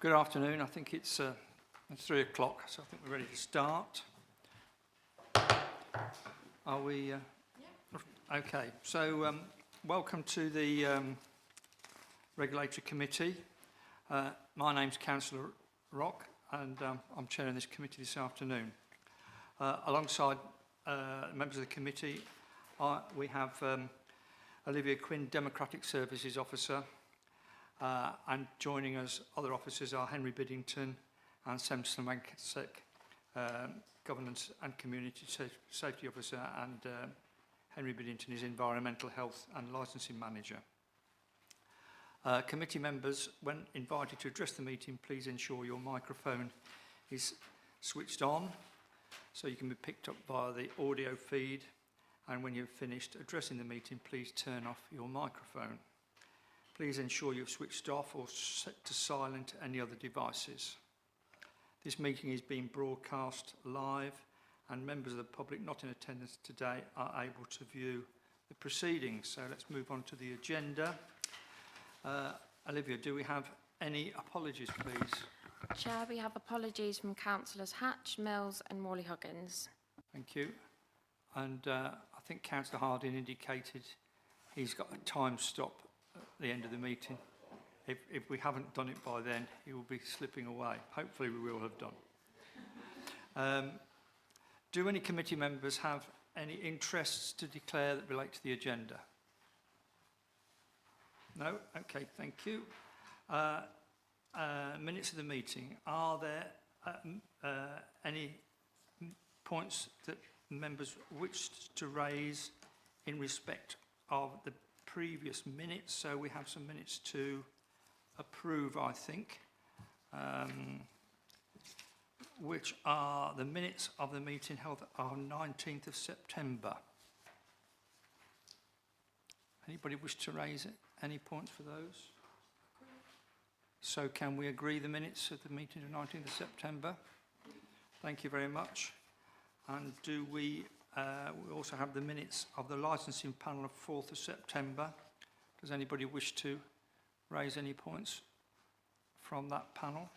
Good afternoon. I think it's 3 o'clock, so I think we're ready to start. Are we? Yeah. Okay. So welcome to the Regulatory Committee. My name's Councillor Rock, and I'm chairing this committee this afternoon. Alongside members of the committee, we have Olivia Quinn, Democratic Services Officer, and joining us, other officers are Henry Biddington and Samson Wankasek, Governance and Community Safety Officer, and Henry Biddington is Environmental Health and Licensing Manager. Committee members, when invited to address the meeting, please ensure your microphone is switched on so you can be picked up via the audio feed, and when you've finished addressing the meeting, please turn off your microphone. Please ensure you've switched off or set to silent any other devices. This meeting is being broadcast live, and members of the public not in attendance today are able to view the proceedings. So let's move on to the agenda. Olivia, do we have any apologies, please? Chair, we have apologies from Councillors Hatch, Mills and Morley-Huggins. Thank you. And I think Councillor Harding indicated he's got a time stop at the end of the meeting. If we haven't done it by then, he will be slipping away. Hopefully we will have done. Do any committee members have any interests to declare that relate to the agenda? No? Okay, thank you. Minutes of the meeting. Are there any points that members wish to raise in respect of the previous minutes? So we have some minutes to approve, I think, which are the minutes of the meeting held on 19th of September. Anybody wish to raise any points for those? So can we agree the minutes of the meeting of 19th of September? Thank you very much. And do we also have the minutes of the licensing panel of 4th of September. Does anybody wish to raise any points from that panel?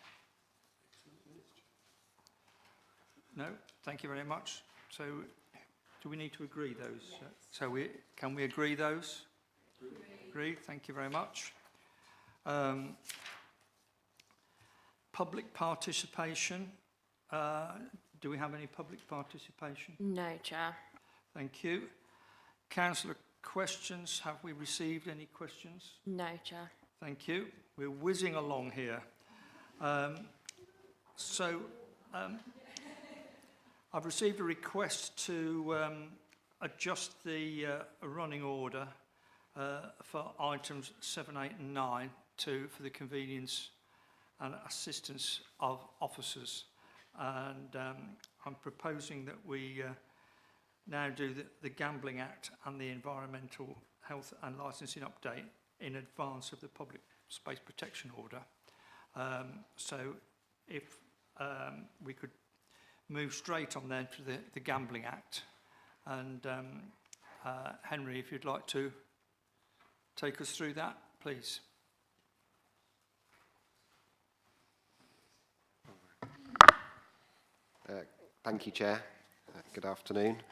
No? Thank you very much. So do we need to agree those? Can we agree those? Agreed. Thank you very much. Public participation. Do we have any public participation? No, Chair. Thank you. Councillor questions. Have we received any questions? No, Chair. Thank you. We're whizzing along here. I've received a request to adjust the running order for items 7, 8 and 9 for the convenience and assistance of officers. And I'm proposing that we now do the Gambling Act and the Environmental Health and Licensing update in advance of the Public Space Protection Order. So if we could move straight on then to the Gambling Act. And Henry, if you'd like to take us through that, please. Thank you, Chair. Good afternoon.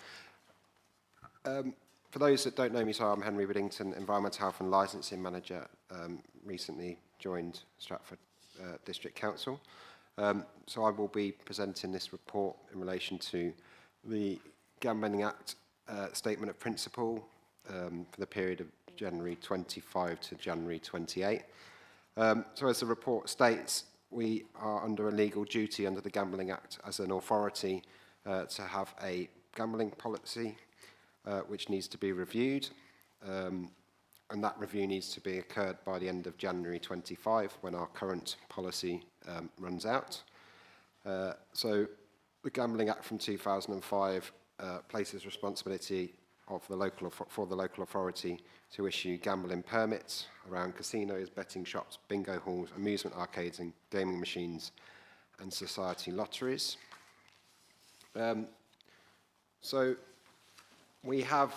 For those that don't know me, so I'm Henry Biddington, Environmental Health and Licensing Manager, recently joined Stratford District Council. So I will be presenting this report in relation to the Gambling Act Statement of Principle for the period of January 25 to January 28. So as the report states, we are under a legal duty under the Gambling Act as an authority to have a gambling policy which needs to be reviewed, and that review needs to be occurred by the end of January 25 when our current policy runs out. So the Gambling Act from 2005 places responsibility for the local authority to issue gambling permits around casinos, betting shops, bingo halls, amusement arcades and gaming machines and society lotteries. So we have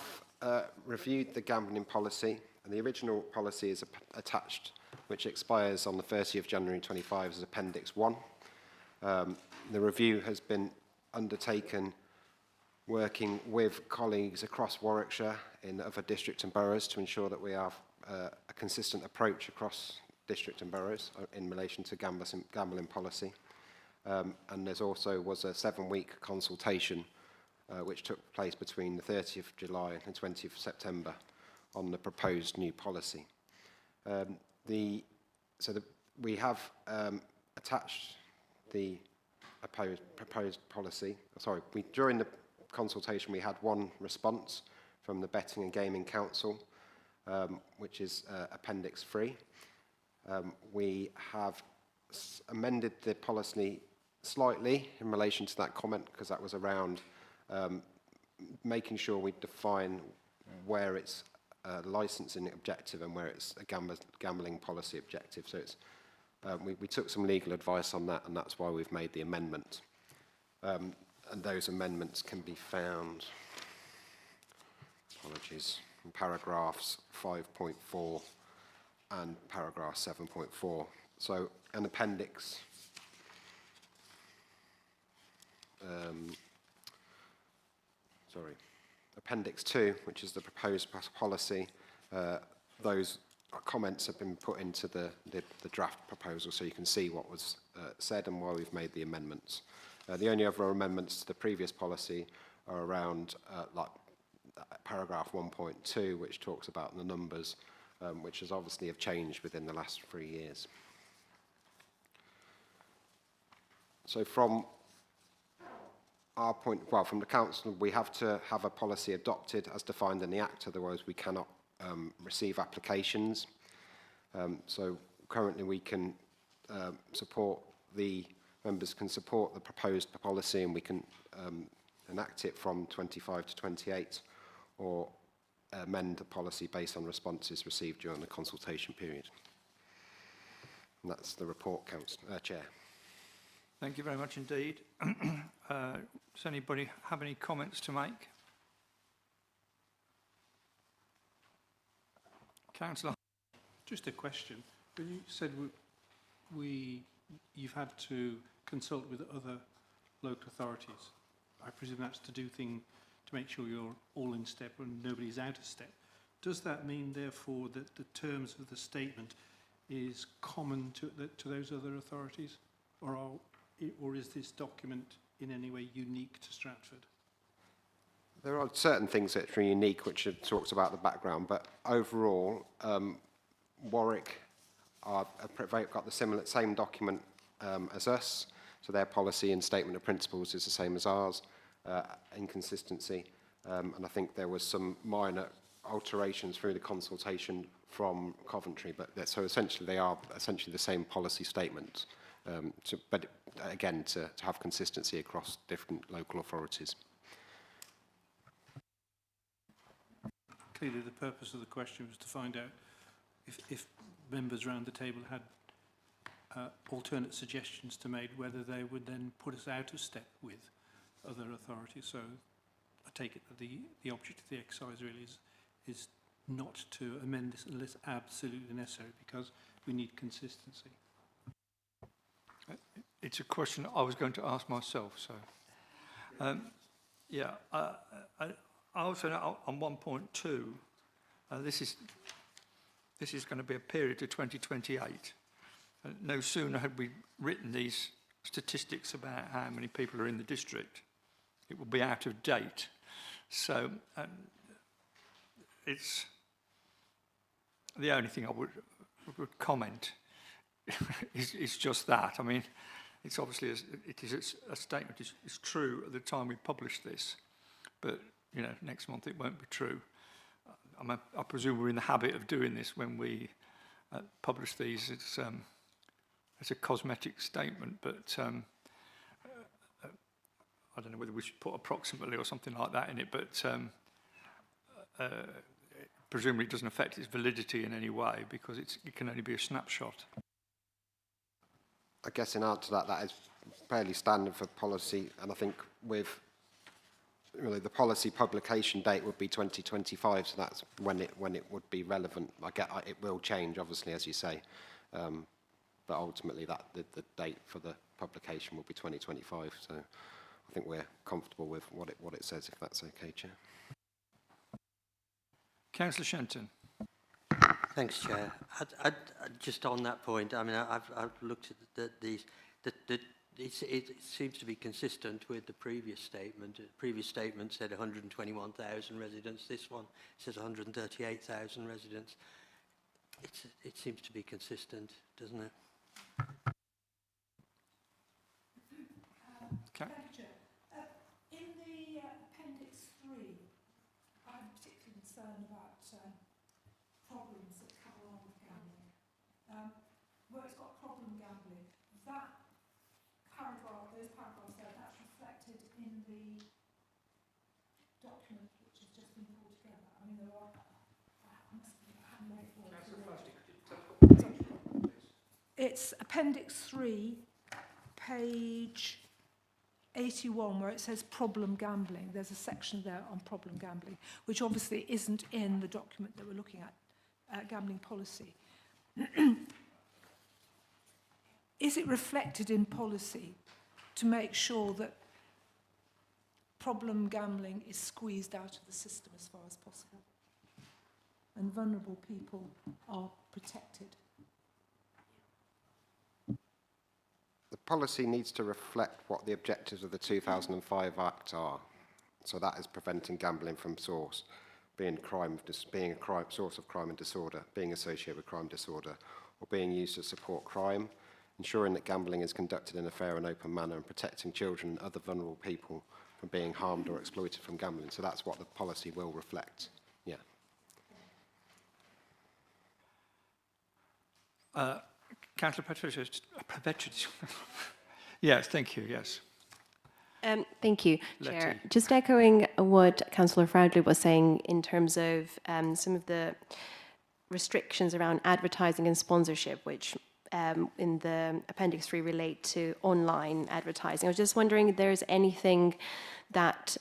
reviewed the gambling policy, and the original policy is attached, which expires on the 30th of January 25 as Appendix 1. The review has been undertaken working with colleagues across Warwickshire in other districts and boroughs to ensure that we have a consistent approach across district and boroughs in relation to gambling policy. And there also was a 7-week consultation which took place between the 30th of July and 20th of September on the proposed new policy. We have attached the proposed policy. Sorry, during the consultation we had one response from the Betting and Gaming Council, which is Appendix 3. We have amended the policy slightly in relation to that comment, because that was around making sure we define where it's a licensing objective and where it's a gambling policy objective. So it's, we took some legal advice on that, and that's why we've made the amendment. And those amendments can be found, apologies, in paragraphs 5.4 and paragraph 7.4. So an appendix, Appendix 2, which is the proposed policy, those comments have been put into the draft proposal, so you can see what was said and why we've made the amendments. The only other amendments to the previous policy are around paragraph 1.2, which talks about the numbers, which has obviously have changed within the last 3 years. So from our point, well, from the council, we have to have a policy adopted as defined in the Act, otherwise we cannot receive applications. So currently we can members can support the proposed policy, and we can enact it from 25 to 28, or amend the policy based on responses received during the consultation period. And that's the report, Chair. Thank you very much indeed. Does anybody have any comments to make? Councillor. Just a question. When you said you've had to consult with other local authorities, I presume that's to make sure you're all in step and nobody's out of step. Does that mean, therefore, that the terms of the statement is common to those other authorities, or is this document in any way unique to Stratford? There are certain things that are unique, which talks about the background, but overall, Warwick have got the same document as us, so their policy and statement of principles is the same as ours, inconsistency, and I think there was some minor alterations through the consultation from Coventry, but so essentially they are essentially the same policy statement, but again to have consistency across different local authorities. Clearly the purpose of the question was to find out if members around the table had alternate suggestions to make, whether they would then put us out of step with other authorities. So I take it that the object of the exercise really is not to amend this unless absolutely necessary, because we need consistency. It's a question I was going to ask myself. So, yeah, I also know on 1.2, this is going to be a period to 2028. No sooner had we written these statistics about how many people are in the district, it will be out of date. So it's the only thing I would comment is just that. I mean, it's obviously it is a statement. It's true at the time we published this, but you know, next month it won't be true. I presume we're in the habit of doing this when we publish these. It's a cosmetic statement, but I don't know whether we should put approximately or something like that in it, but presumably it doesn't affect its validity in any way, because it can only be a snapshot. I guess in answer to that, that is fairly standard for policy, and I think with really the policy publication date would be 2025, so that's when it would be relevant. It will change, obviously, as you say, but ultimately the date for the publication will be 2025. So I think we're comfortable with what it says, if that's okay, Chair. Councillor Shenton. Thanks, Chair. Just on that point, I mean, I've looked at these. It seems to be consistent with the previous statement. The previous statement said 121,000 residents. This one says 138,000 residents. It seems to be consistent, doesn't it? Okay. Thank you, Chair. In the Appendix 3, I'm particularly concerned about problems that come along with gambling. Where it's got problem gambling, that paragraph, those paragraphs there, that's reflected in the document which has just been pulled together. I mean, there are, it's Appendix 3, page 81, where it says problem gambling. There's a section there on problem gambling, which obviously isn't in the document that we're looking at, gambling policy. Is it reflected in policy to make sure that problem gambling is squeezed out of the system as far as possible and vulnerable people are protected? The policy needs to reflect what the objectives of the 2005 Act are. So that is preventing gambling from source, being a source of crime and disorder, being associated with crime disorder, or being used to support crime, ensuring that gambling is conducted in a fair and open manner, and protecting children and other vulnerable people from being harmed or exploited from gambling. So that's what the policy will reflect. Yeah. Councillor Petrovich. Yes, thank you, yes. Thank you, Letty. Chair. Just echoing what Councillor Fradley was saying in terms of some of the restrictions around advertising and sponsorship, which in the Appendix 3 relate to online advertising. I was just wondering if there's anything that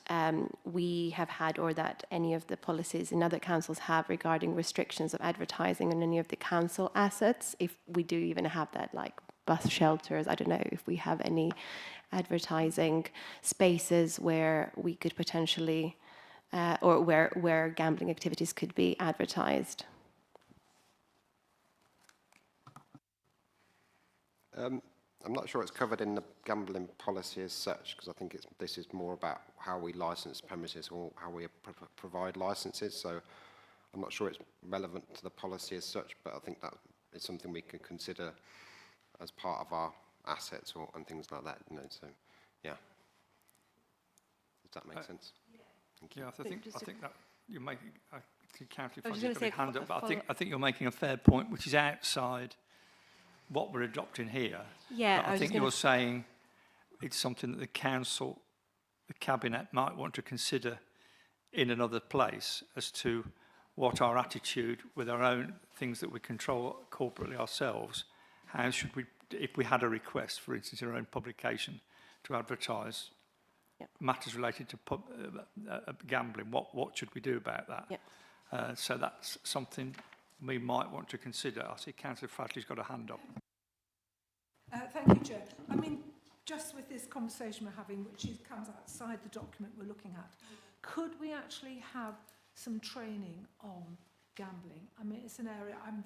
we have had or that any of the policies in other councils have regarding restrictions of advertising on any of the council assets, if we do even have that, like bus shelters. I don't know if we have any advertising spaces where we could potentially, or where gambling activities could be advertised. I'm not sure it's covered in the gambling policy as such, because I think this is more about how we license premises or how we provide licenses. So I'm not sure it's relevant to the policy as such, but I think that is something we can consider as part of our assets and things like that. You know, so yeah. Does that make sense? Thank you. Yeah, I think that you're making. I think Councillor I was Fradley's gonna got a hand say up, but I think you're making a fair point, which is outside what we're adopting here. Yeah, But I think you're saying it's something that the council, the cabinet might want to consider in another place as to what our attitude with our own things that we control corporately ourselves. How should we, if we had a request, for instance, in our own publication to advertise matters related to gambling, what should we do about that? Yep. So that's something we might want to consider. I see Councillor Fradley's got a hand up. Thank you, Chair. I mean, just with this conversation we're having, which comes outside the document we're looking at, could we actually have some training on gambling? I mean, it's an area I've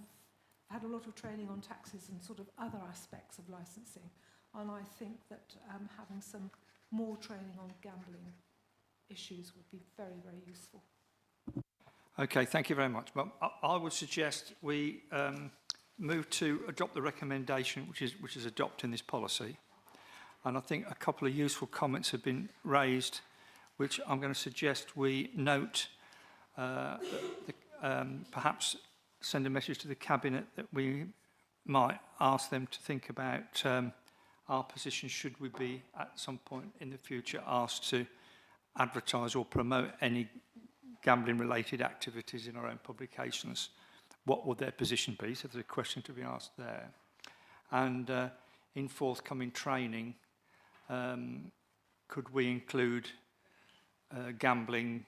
had a lot of training on taxes and sort of other aspects of licensing, and I think that having some more training on gambling issues would be very, very useful. Okay, thank you very much. Well, I would suggest we move to adopt the recommendation which is adopting this policy. And I think a couple of useful comments have been raised, which I'm going to suggest we note, perhaps send a message to the Cabinet that we might ask them to think about our position should we be at some point in the future asked to advertise or promote any gambling related activities in our own publications. What would their position be? So there's a question to be asked there. And in forthcoming training, could we include gambling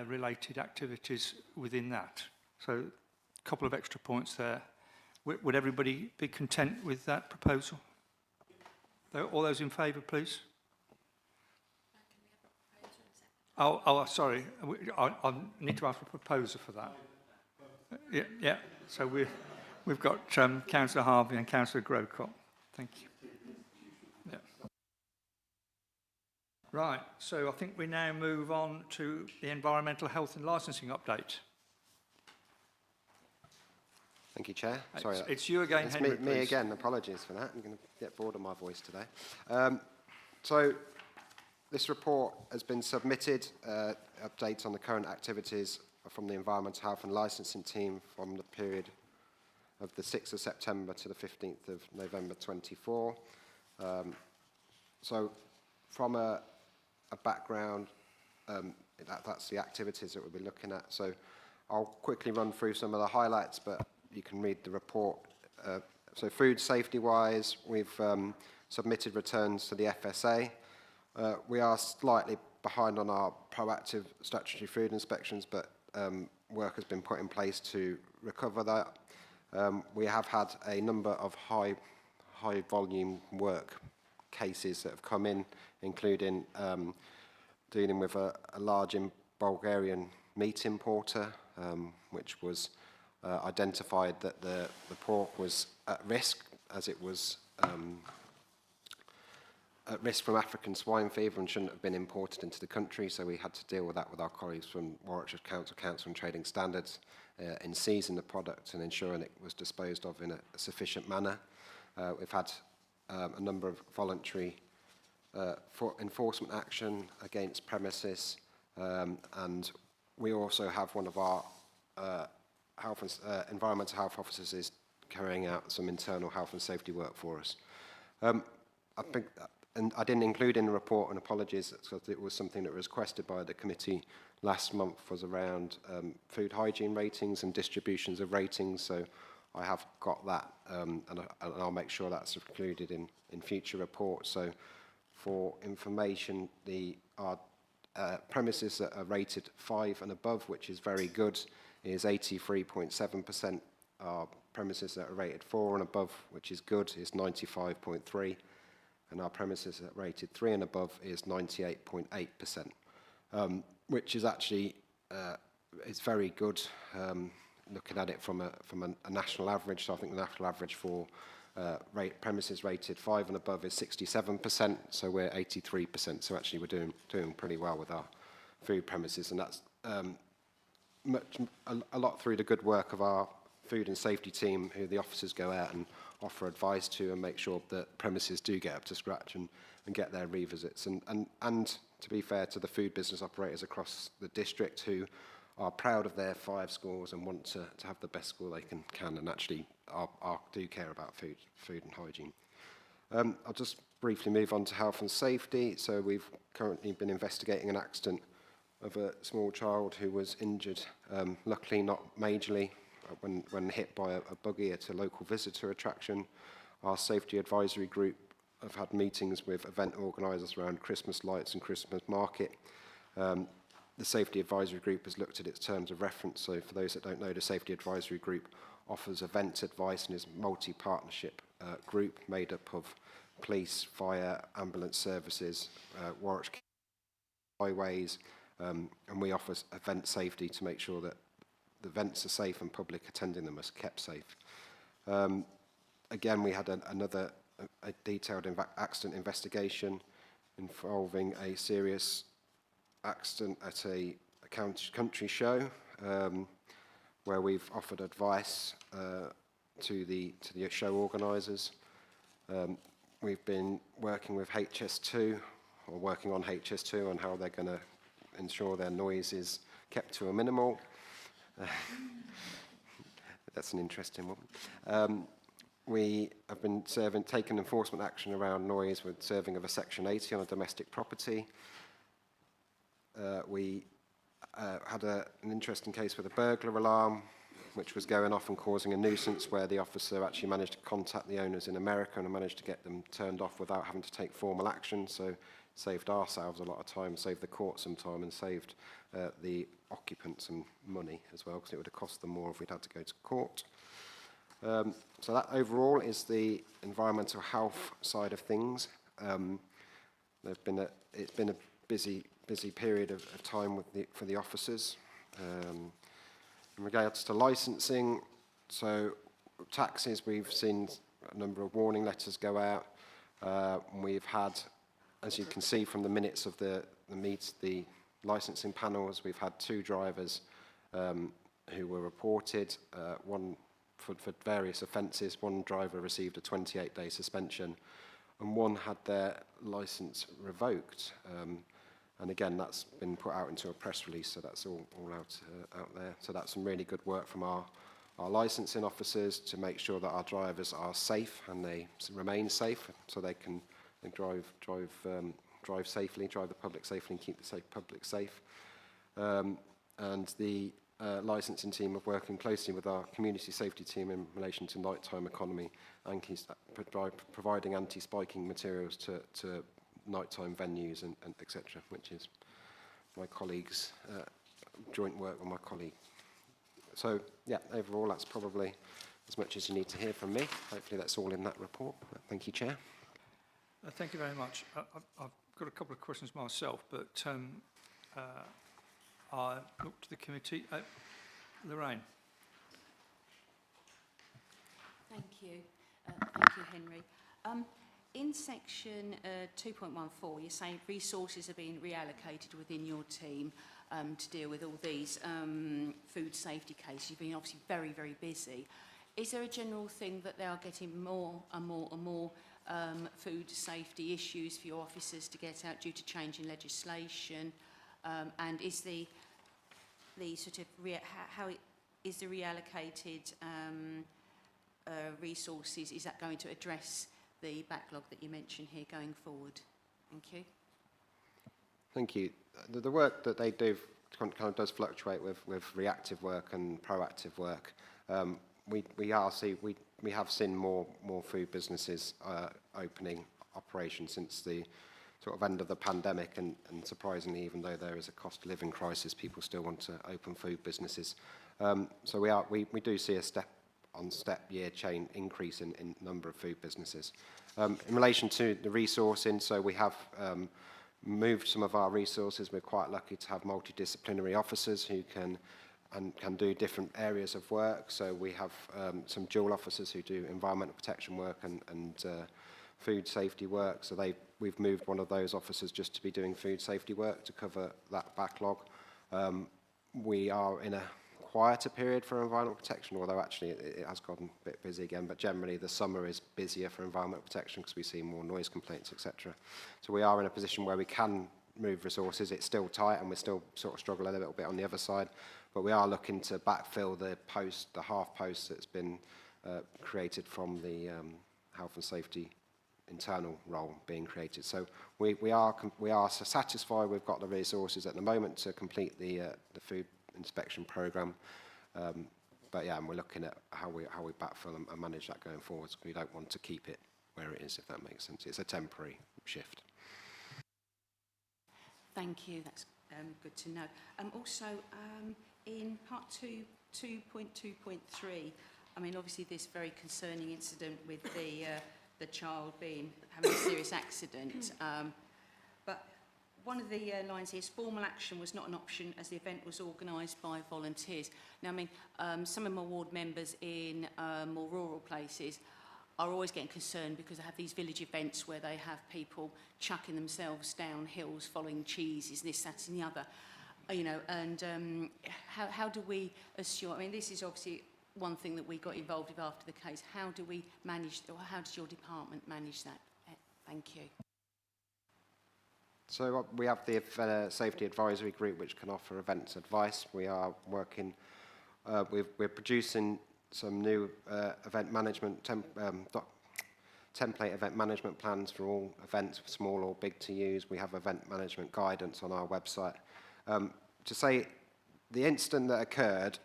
related activities within that. So a couple of extra points there. Would everybody be content with that proposal? All those in favour, please? Oh, sorry. I need to ask for a proposer for that. Yeah. So we've got Councillor Harvey and Councillor Grocott. Thank you. Yeah. Right. So I think we now move on to the environmental health and licensing update. Thank you, Chair. Sorry, it's you again, it's Henry. me again. Apologies for that. I'm going to get bored of my voice today. So this report has been submitted, updates on the current activities from the Environmental Health and Licensing team from the period of the 6th of September to the 15th of November 24. So from a background, that's the activities that we'll be looking at. So I'll quickly run through some of the highlights, but you can read the report. So food safety-wise, we've submitted returns to the FSA. We are slightly behind on our proactive statutory food inspections, but work has been put in place to recover that. We have had a number of high volume work cases that have come in, including dealing with a large Bulgarian meat importer, which was identified that the pork was at risk, as it was at risk from African swine fever and shouldn't have been imported into the country. So we had to deal with that with our colleagues from Warwickshire Council and Trading Standards in seizing the product and ensuring it was disposed of in a sufficient manner. We've had a number of voluntary enforcement action against premises, and we also have one of our environmental health officers is carrying out some internal health and safety work for us. I think, and I didn't include in the report, and apologies, because it was something that was requested by the committee last month, was around food hygiene ratings and distributions of ratings. So I have got that, and I'll make sure that's included in future reports. So for information, our premises that are rated 5 and above, which is very good, is 83.7%. Our premises that are rated 4 and above, which is good, is 95.3%. And our premises that are rated 3 and above is 98.8%, which is actually it's very good looking at it from a national average. So I think the national average for premises rated 5 and above is 67%, so we're 83%. So actually we're doing pretty well with our food premises, and that's a lot through the good work of our food and safety team, who the officers go out and offer advice to and make sure that premises do get up to scratch and get their revisits. And to be fair to the food business operators across the district, who are proud of their 5 scores and want to have the best score they can and actually do care about food and hygiene. I'll just briefly move on to health and safety. So we've currently been investigating an accident of a small child who was injured, luckily not majorly, when hit by a buggy at a local visitor attraction. Our safety advisory group have had meetings with event organisers around Christmas lights and Christmas market. The safety advisory group has looked at its terms of reference. So for those that don't know, the safety advisory group offers event advice and is a multi-partnership group made up of police, fire, ambulance services, Warwickshire highways, and we offer event safety to make sure that the events are safe and public attending them are kept safe. Again, we had another detailed accident investigation involving a serious accident at a country show, where we've offered advice to the show organisers. We've been working with HS2, or working on HS2, on how they're going to ensure their noise is kept to a minimal. That's an interesting one. We have been taking enforcement action around noise with serving of a Section 80 on a domestic property. We had an interesting case with a burglar alarm, which was going off and causing a nuisance, where the officer actually managed to contact the owners in America and managed to get them turned off without having to take formal action. So saved ourselves a lot of time, saved the court some time, and saved the occupants some money as well, because it would have cost them more if we'd had to go to court. So that overall is the environmental health side of things. It's been a busy period of time for the officers. In regards to licensing, so taxis, we've seen a number of warning letters go out. We've had, as you can see from the minutes of the licensing panels, we've had 2 drivers who were reported, one for various offences. One driver received a 28-day suspension, and one had their licence revoked. And again, that's been put out into a press release, so that's all out there. So that's some really good work from our licensing officers to make sure that our drivers are safe and they remain safe, so they can drive safely, drive the public safely, and keep the public safe. And the licensing team are working closely with our community safety team in relation to nighttime economy and providing anti-spiking materials to nighttime venues and etc., which is my colleague's joint work with my colleague. So yeah, overall that's probably as much as you need to hear from me. Hopefully that's all in that report. Thank you, Chair. Thank you very much. I've got a couple of questions myself, but I look to the committee. Lorraine. Thank you, Henry. In section 2.14, you say resources are being reallocated within your team to deal with all these food safety cases. You've been obviously very, very busy. Is there a general thing that they are getting more and more food safety issues for your officers to get out due to change in legislation? And is the sort of how is the reallocated resources, is that going to address the backlog that you mentioned here going forward? Thank you. Thank you. The work that they do kind of does fluctuate with reactive work and proactive work. We have seen more food businesses opening operations since the sort of end of the pandemic, and surprisingly, even though there is a cost of living crisis, people still want to open food businesses. So we do see a step-on-step year chain increase in number of food businesses. In relation to the resourcing, so we have moved some of our resources. We're quite lucky to have multidisciplinary officers who can do different areas of work. So we have some dual officers who do environmental protection work and food safety work. So we've moved one of those officers just to be doing food safety work to cover that backlog. We are in a quieter period for environmental protection, although actually it has gotten a bit busy again, but generally the summer is busier for environmental protection because we see more noise complaints, etc. So we are in a position where we can move resources. It's still tight and we still sort of struggle a little bit on the other side, but we are looking to backfill the half post that's been created from the health and safety internal role being created. So we are satisfied we've got the resources at the moment to complete the food inspection programme, but yeah, and we're looking at how we backfill and manage that going forward. So we don't want to keep it where it is, if that makes sense. It's a temporary shift. Thank you, that's good to know. Also, in part 2.2.3, I mean, obviously this very concerning incident with the child having a serious accident, but one of the lines here is formal action was not an option as the event was organised by volunteers. Now, I mean, some of my ward members in more rural places are always getting concerned because they have these village events where they have people chucking themselves down hills following cheeses, this, that and the other. You know, and how do we assure, I mean, this is obviously one thing that we got involved with after the case. How do we manage, or how does your department manage that? Thank you. So we have the Safety Advisory Group, which can offer events advice. We are working, we're producing some new event management template event management plans for all events, small or big, to use. We have event management guidance on our website. To say the incident that occurred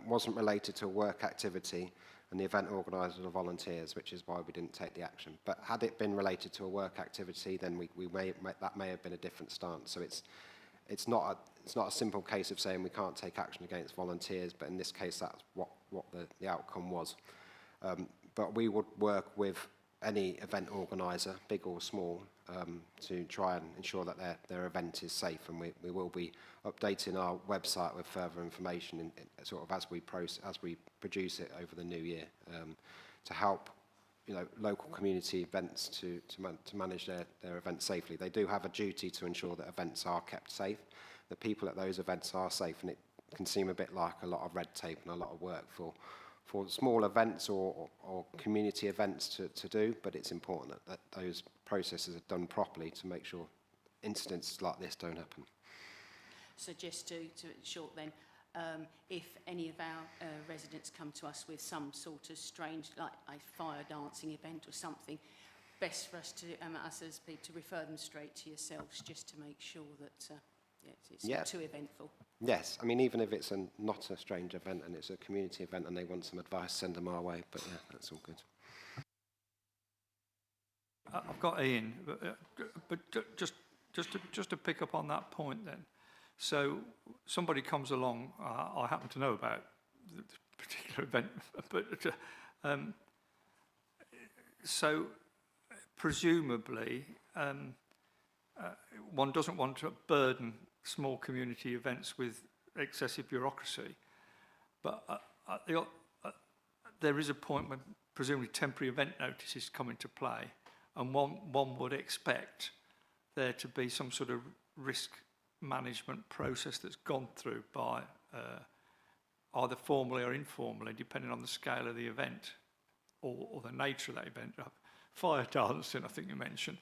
wasn't related to a work activity, and the event organisers are volunteers, which is why we didn't take the action. But had it been related to a work activity, then that may have been a different stance. So it's not a simple case of saying we can't take action against volunteers, but in this case that's what the outcome was. But we would work with any event organiser, big or small, to try and ensure that their event is safe, and we will be updating our website with further information sort of as we produce it over the new year, to help local community events to manage their events safely. They do have a duty to ensure that events are kept safe. The people at those events are safe, and it can seem a bit like a lot of red tape and a lot of work for small events or community events to do, but it's important that those processes are done properly to make sure incidents like this don't happen. So just to short then, if any of our residents come to us with some sort of strange, like a fire dancing event or something, best for us to, us as people, to refer them straight to yourselves, just to make sure that it's not too eventful. Yes, I mean, even if it's not a strange event and it's a community event and they want some advice, send them our way, but yeah, that's all good. I've got Ian, but just to pick up on that point then. So somebody comes along, I happen to know about the particular event, but so presumably one doesn't want to burden small community events with excessive bureaucracy, but there is a point when presumably temporary event notices come into play, and one would expect there to be some sort of risk management process that's gone through by either formally or informally, depending on the scale of the event or the nature of that event. Fire dancing, I think you mentioned.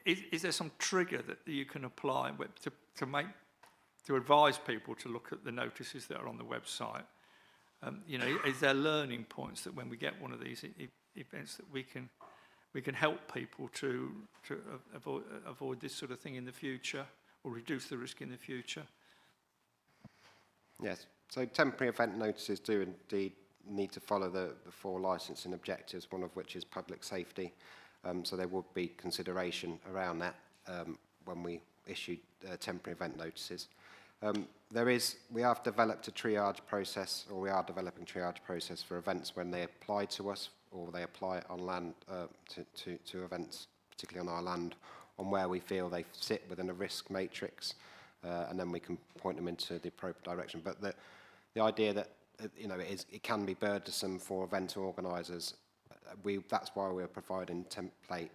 Is there some trigger that you can apply to advise people to look at the notices that are on the website? Is there learning points that when we get one of these events that we can help people to avoid this sort of thing in the future, or reduce the risk in the future? Yes, so temporary event notices do indeed need to follow the 4 licensing objectives, one of which is public safety. So there would be consideration around that when we issue temporary event notices. We have developed a triage process, or we are developing a triage process for events when they apply to us, or they apply on land to events, particularly on our land, on where we feel they sit within a risk matrix, and then we can point them into the appropriate direction. But the idea that it can be burdensome for event organisers. That's why we're providing template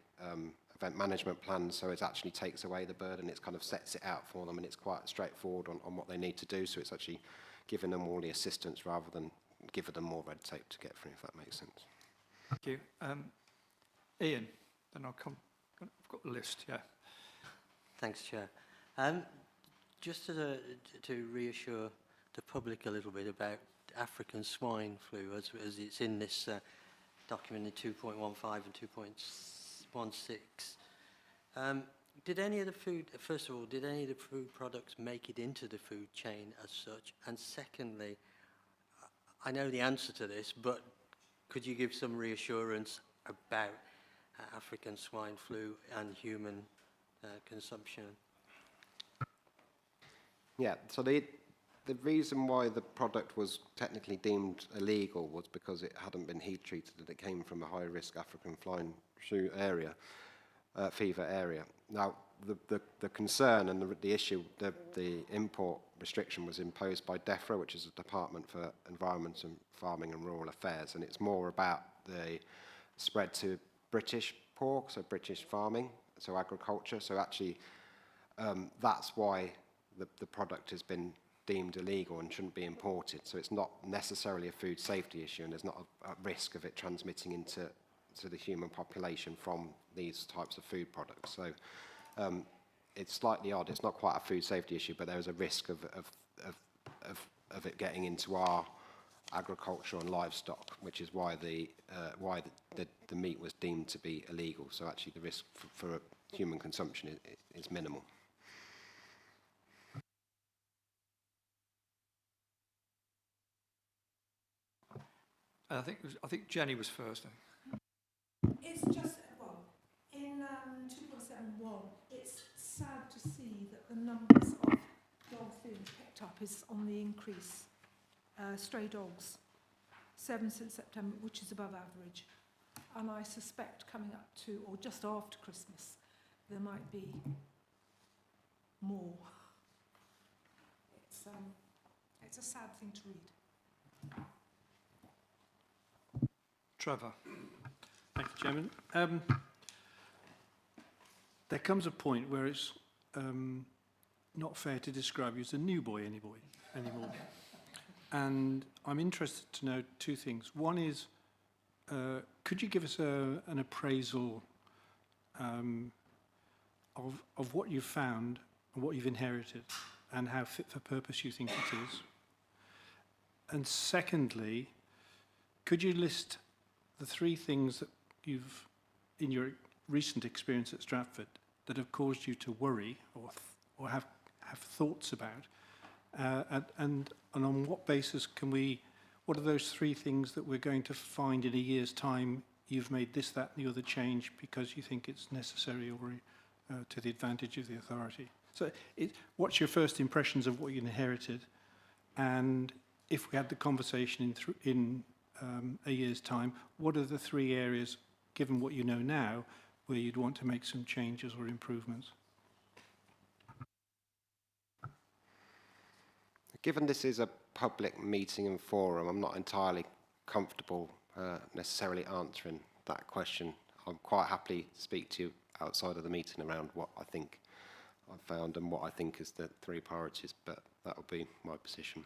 event management plans, so it actually takes away the burden. It kind of sets it out for them, and it's quite straightforward on what they need to do. So it's actually giving them all the assistance rather than giving them more red tape to get through, if that makes sense. Thank you. Ian, then I'll come. I've got the list, yeah. Thanks, Chair. Just to reassure the public a little bit about African swine flu, as it's in this document in 2.15 and 2.16. Did any of the food, first of all, did any of the food products make it into the food chain as such? And secondly, I know the answer to this, but could you give some reassurance about African swine flu and human consumption? Yeah, so the reason why the product was technically deemed illegal was because it hadn't been heat treated, and it came from a high-risk African swine flu area, fever area. Now, the concern and the issue, the import restriction was imposed by DEFRA, which is a Department for Environment and Farming and Rural Affairs, and it's more about the spread to British pork, so British farming, so agriculture. So actually, that's why the product has been deemed illegal and shouldn't be imported. So it's not necessarily a food safety issue, and there's not a risk of it transmitting into the human population from these types of food products. So it's slightly odd. It's not quite a food safety issue, but there is a risk of it getting into our agriculture and livestock, which is why the meat was deemed to be illegal. So actually, the risk for human consumption is minimal. I think Jenny was first. It's just, well, in 2.71, it's sad to see that the numbers of dogs being picked up is on the increase. Stray dogs, 7 since September, which is above average. And I suspect coming up to, or just after Christmas, there might be more. It's a sad thing to read. Trevor. Thank you, Chairman. There comes a point where it's not fair to describe you as a new boy anymore. And I'm interested to know two things. One is, could you give us an appraisal of what you've found and what you've inherited and how fit for purpose you think it is? And secondly, could you list the 3 things that you've, in your recent experience at Stratford, that have caused you to worry or have thoughts about? And on what basis what are those 3 things that we're going to find in a year's time you've made this, that, and the other change because you think it's necessary or to the advantage of the authority? So what's your first impressions of what you inherited? And if we had the conversation in a year's time, what are the 3 areas, given what you know now, where you'd want to make some changes or improvements? Given this is a public meeting and forum, I'm not entirely comfortable necessarily answering that question. I'm quite happy to speak to you outside of the meeting around what I think I've found and what I think is the 3 priorities, but that will be my position.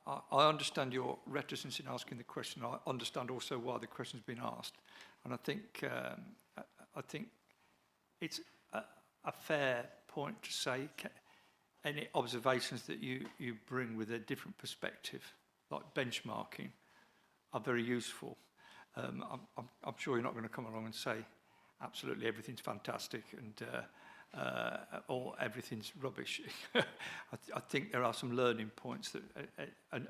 I understand your reticence in asking the question. I understand also why the question's been asked, and I think it's a fair point to say any observations that you bring with a different perspective, like benchmarking, are very useful. I'm sure you're not going to come along and say absolutely everything's fantastic and or everything's rubbish. I think there are some learning points that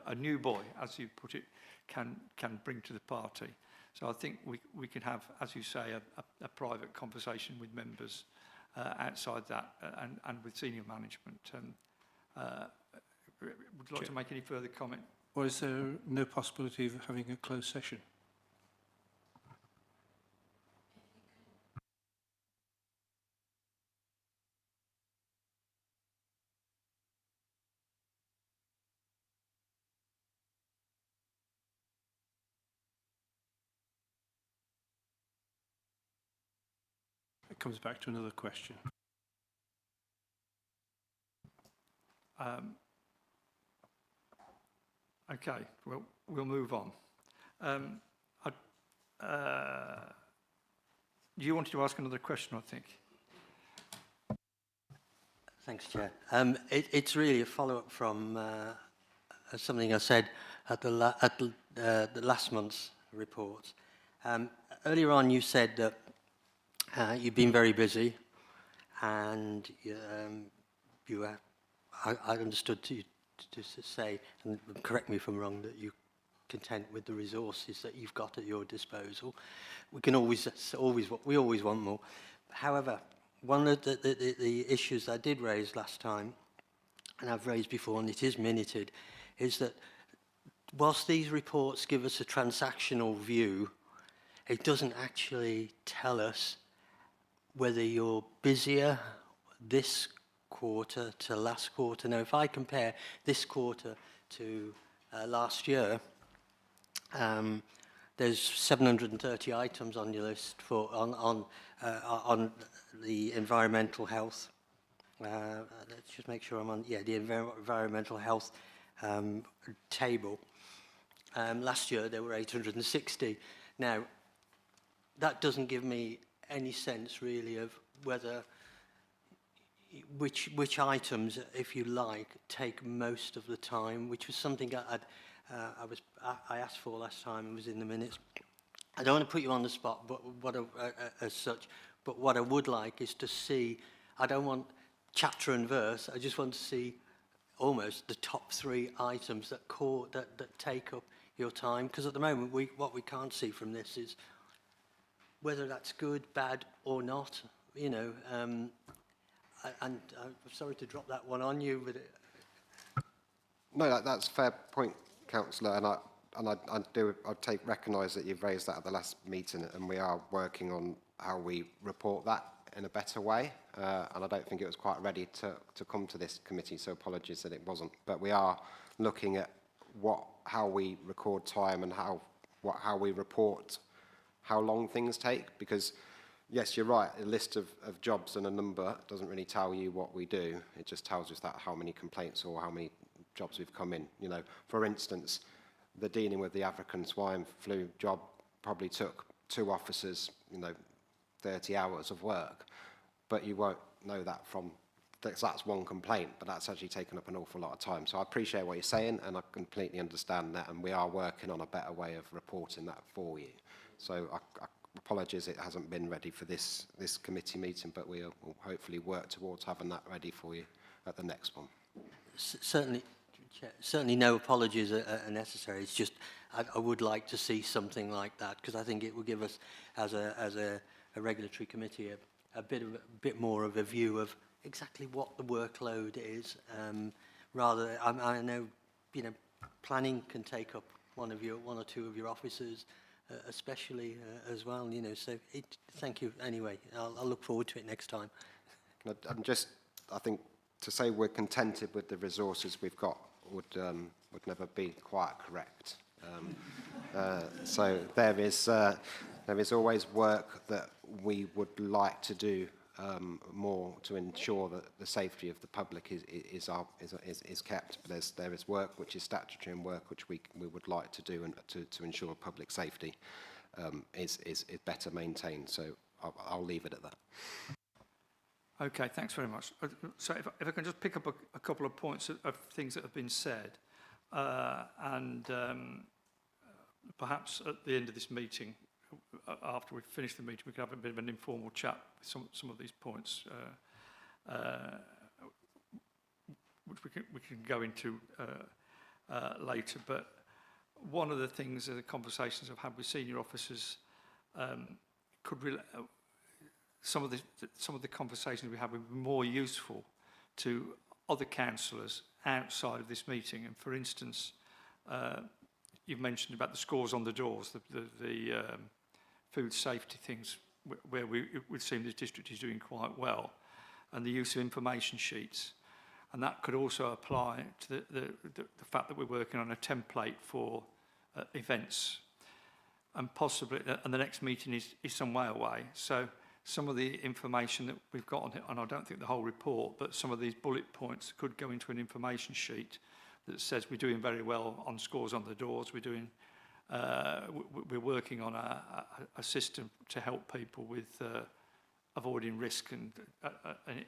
a new boy, as you put it, can bring to the party. So I think we can have, as you say, a private conversation with members outside that and with senior management. Would you like to make any further comment? Or is there no possibility of having a closed session? It comes back to another question. Okay, well, we'll move on. You wanted to ask another question, I think. Thanks, Chair. It's really a follow-up from something I said at the last month's report. Earlier on, you said that you've been very busy, and I understood to say, and correct me if I'm wrong, that you're content with the resources that you've got at your disposal. We can always want more. However, one of the issues I did raise last time, and I've raised before, and it is minuted, is that whilst these reports give us a transactional view, it doesn't actually tell us whether you're busier this quarter to last quarter. Now, if I compare this quarter to last year, there's 730 items on your list on the environmental health. Let's just make sure I'm on, the environmental health table. Last year there were 860. Now, that doesn't give me any sense really of whether which items, if you like, take most of the time, which was something I asked for last time and was in the minutes. I don't want to put you on the spot, but as such. But what I would like is to see. I don't want chapter and verse. I just want to see almost the top 3 items that take up your time? Because at the moment, what we can't see from this is whether that's good, bad, or not. You know, and I'm sorry to drop that one on you, but No, that's a fair point, Councillor, and I recognise that you've raised that at the last meeting, and we are working on how we report that in a better way, and I don't think it was quite ready to come to this committee, so apologies that it wasn't. But we are looking at how we record time and how we report how long things take, because yes, you're right, a list of jobs and a number doesn't really tell you what we do. It just tells us that how many complaints or how many jobs we've come in. You know, for instance, the dealing with the African swine flu job probably took 2 officers, 30 hours of work, but you won't know that from, that's one complaint, but that's actually taken up an awful lot of time. So I appreciate what you're saying, and I completely understand that, and we are working on a better way of reporting that for you. So apologies it hasn't been ready for this committee meeting, but we'll hopefully work towards having that ready for you at the next one. Certainly no apologies are necessary. It's just I would like to see something like that, because I think it will give us, as a regulatory committee, a bit more of a view of exactly what the workload is. Rather, I know, planning can take up one or two of your officers, especially as well. So thank you anyway. I'll look forward to it next time. I think to say we're contented with the resources we've got would never be quite correct. So there is always work that we would like to do more to ensure that the safety of the public is kept. But there is work which is statutory and work which we would like to do and to ensure public safety is better maintained. So I'll leave it at that. Okay, thanks very much. So if I can just pick up a couple of points of things that have been said, and perhaps at the end of this meeting, after we finish the meeting, we can have a bit of an informal chat with some of these points, which we can go into later. But one of the things, the conversations I've had with senior officers, some of the conversations we have would be more useful to other councillors outside of this meeting. And for instance, you've mentioned about the scores on the doors, the food safety things, where it would seem this district is doing quite well, and the use of information sheets. And that could also apply to the fact that we're working on a template for events, and possibly, and the next meeting is some way away. So some of the information that we've got on it, and I don't think the whole report, but some of these bullet points could go into an information sheet that says we're doing very well on scores on the doors. We're working on a system to help people with avoiding risk and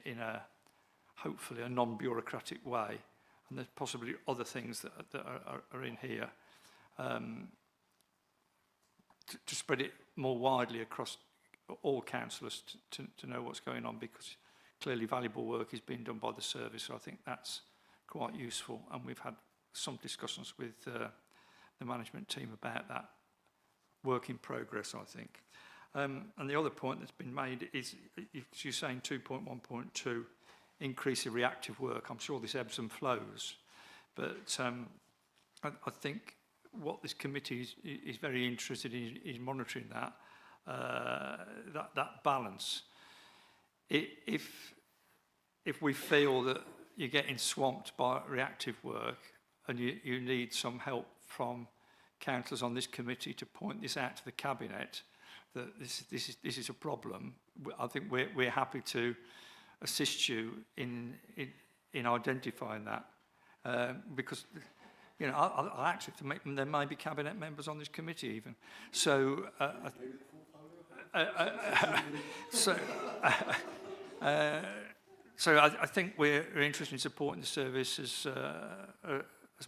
in a hopefully a non-bureaucratic way. And there's possibly other things that are in here to spread it more widely across all councillors to know what's going on, because clearly valuable work is being done by the service. So I think that's quite useful, and we've had some discussions with the management team about that work in progress, I think. And the other point that's been made is, you're saying 2.1.2, increase in reactive work. I'm sure this ebbs and flows, but I think what this committee is very interested in is monitoring that balance. If we feel that you're getting swamped by reactive work and you need some help from councillors on this committee to point this out to the cabinet, that this is a problem, I think we're happy to assist you in identifying that, because I actually to make them, there may be cabinet members on this committee even. So so I think we're interested in supporting the service as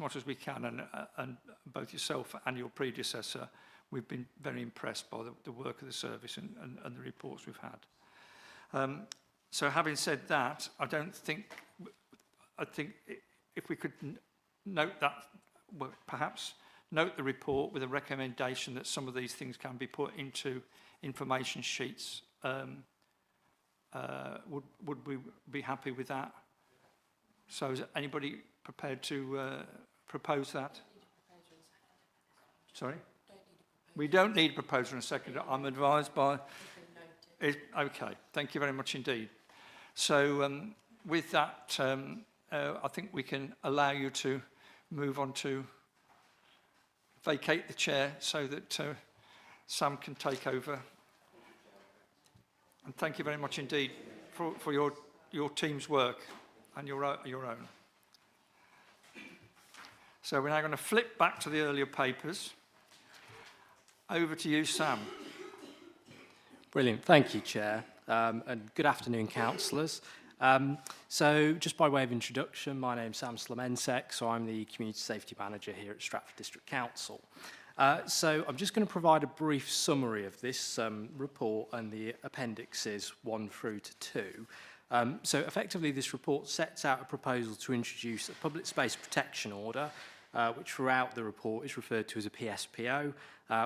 much as we can, and both yourself and your predecessor, we've been very impressed by the work of the service and the reports we've had. So having said that, I think if we could note that, well, perhaps note the report with a recommendation that some of these things can be put into information sheets, would we be happy with that? So is anybody prepared to propose that? Sorry? We don't need a proposer and a second. I'm advised by... Okay, thank you very much indeed. So with that, I think we can allow you to move on to vacate the chair so that Sam can take over. And thank you very much indeed for your team's work and your own. So we're now going to flip back to the earlier papers. Over to you, Sam. Brilliant. Thank you, Chair. And good afternoon, councillors. So just by way of introduction, my name's Sam Slamensek, so I'm the Community Safety Manager here at Stratford District Council. So I'm just going to provide a brief summary of this report and the appendixes 1 through to 2. So effectively, this report sets out a proposal to introduce a public space protection order, which throughout the report is referred to as a PSPO,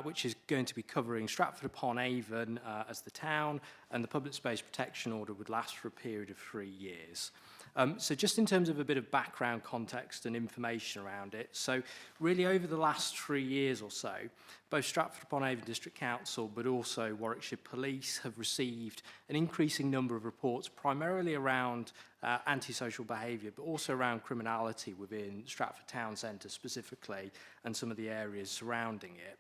which is going to be covering Stratford-upon-Avon as the town, and the public space protection order would last for a period of 3 years. So just in terms of a bit of background context and information around it, so really over the last 3 years or so, both Stratford-upon-Avon District Council but also Warwickshire Police have received an increasing number of reports primarily around antisocial behaviour but also around criminality within Stratford Town Centre specifically and some of the areas surrounding it.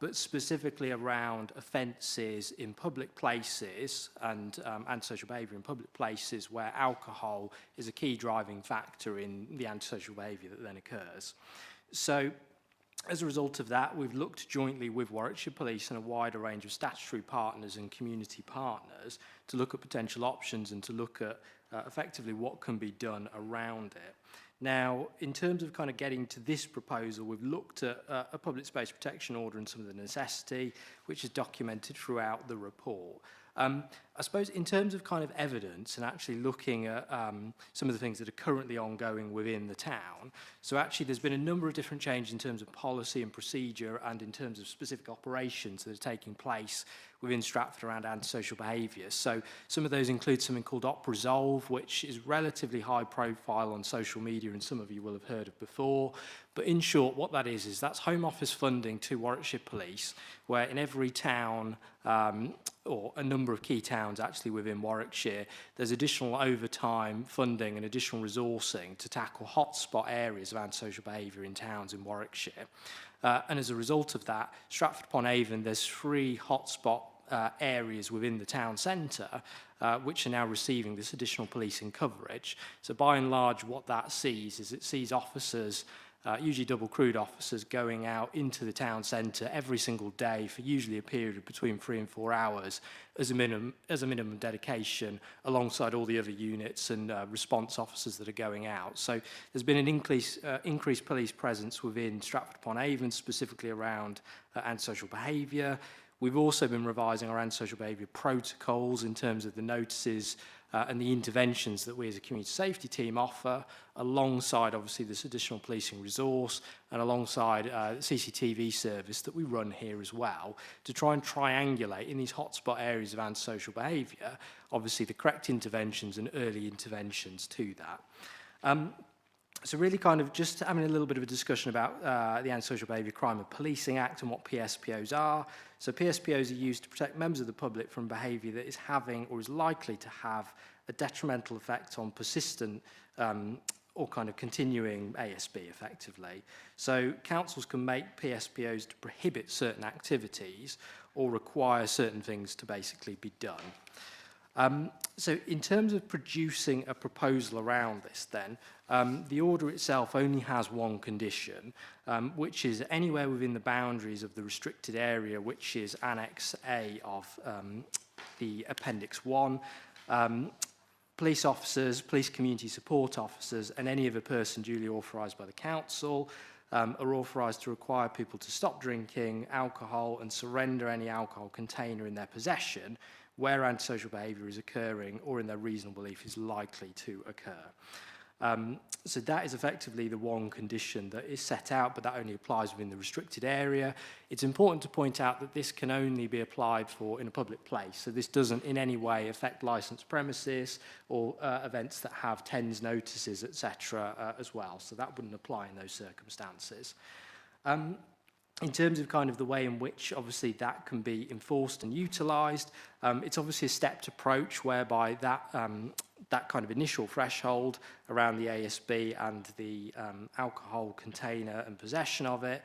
But specifically around offences in public places and antisocial behaviour in public places where alcohol is a key driving factor in the antisocial behaviour that then occurs. So as a result of that, we've looked jointly with Warwickshire Police and a wider range of statutory partners and community partners to look at potential options and to look at effectively what can be done around it. Now, in terms of kind of getting to this proposal, we've looked at a public space protection order and some of the necessity, which is documented throughout the report. I suppose in terms of kind of evidence and actually looking at some of the things that are currently ongoing within the town, so actually there's been a number of different changes in terms of policy and procedure and in terms of specific operations that are taking place within Stratford around antisocial behaviour. So some of those include something called OpResolve, which is relatively high profile on social media and some of you will have heard of before. But in short, what that is that's Home Office funding to Warwickshire Police, where in every town, or a number of key towns actually within Warwickshire, there's additional overtime funding and additional resourcing to tackle hotspot areas of antisocial behaviour in towns in Warwickshire. And as a result of that, Stratford-upon-Avon, there's 3 hotspot areas within the town centre which are now receiving this additional policing coverage. So by and large, what that sees is it sees officers, usually double-crewed officers, going out into the town centre every single day for usually a period of between 3 and 4 hours as a minimum dedication alongside all the other units and response officers that are going out. So there's been an increased police presence within Stratford-upon-Avon, specifically around antisocial behaviour. We've also been revising our antisocial behaviour protocols in terms of the notices and the interventions that we as a community safety team offer, alongside obviously this additional policing resource and alongside CCTV service that we run here as well, to try and triangulate in these hotspot areas of antisocial behaviour, obviously the correct interventions and early interventions to that. So really kind of just having a little bit of a discussion about the Antisocial Behaviour Crime and Policing Act and what PSPOs are. So PSPOs are used to protect members of the public from behaviour that is having or is likely to have a detrimental effect on persistent or kind of continuing ASB effectively. So councils can make PSPOs to prohibit certain activities or require certain things to basically be done. So in terms of producing a proposal around this then, the order itself only has one condition, which is anywhere within the boundaries of the restricted area, which is Annex A of the Appendix 1. Police officers, police community support officers, and any other person duly authorised by the council are authorised to require people to stop drinking alcohol and surrender any alcohol container in their possession where antisocial behaviour is occurring or in their reasonable belief is likely to occur. So that is effectively the one condition that is set out, but that only applies within the restricted area. It's important to point out that this can only be applied for in a public place. So this doesn't in any way affect licensed premises or events that have TENS notices, etc. As well. So that wouldn't apply in those circumstances. In terms of kind of the way in which obviously that can be enforced and utilised, it's obviously a stepped approach whereby that that kind of initial threshold around the ASB and the alcohol container and possession of it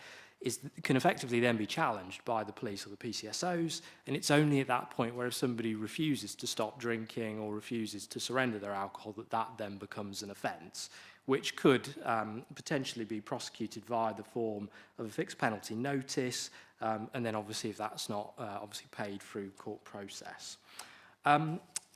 can effectively then be challenged by the police or the PCSOs, and it's only at that point where if somebody refuses to stop drinking or refuses to surrender their alcohol that then becomes an offence, which could potentially be prosecuted via the form of a fixed penalty notice, and then obviously if that's not obviously paid through court process.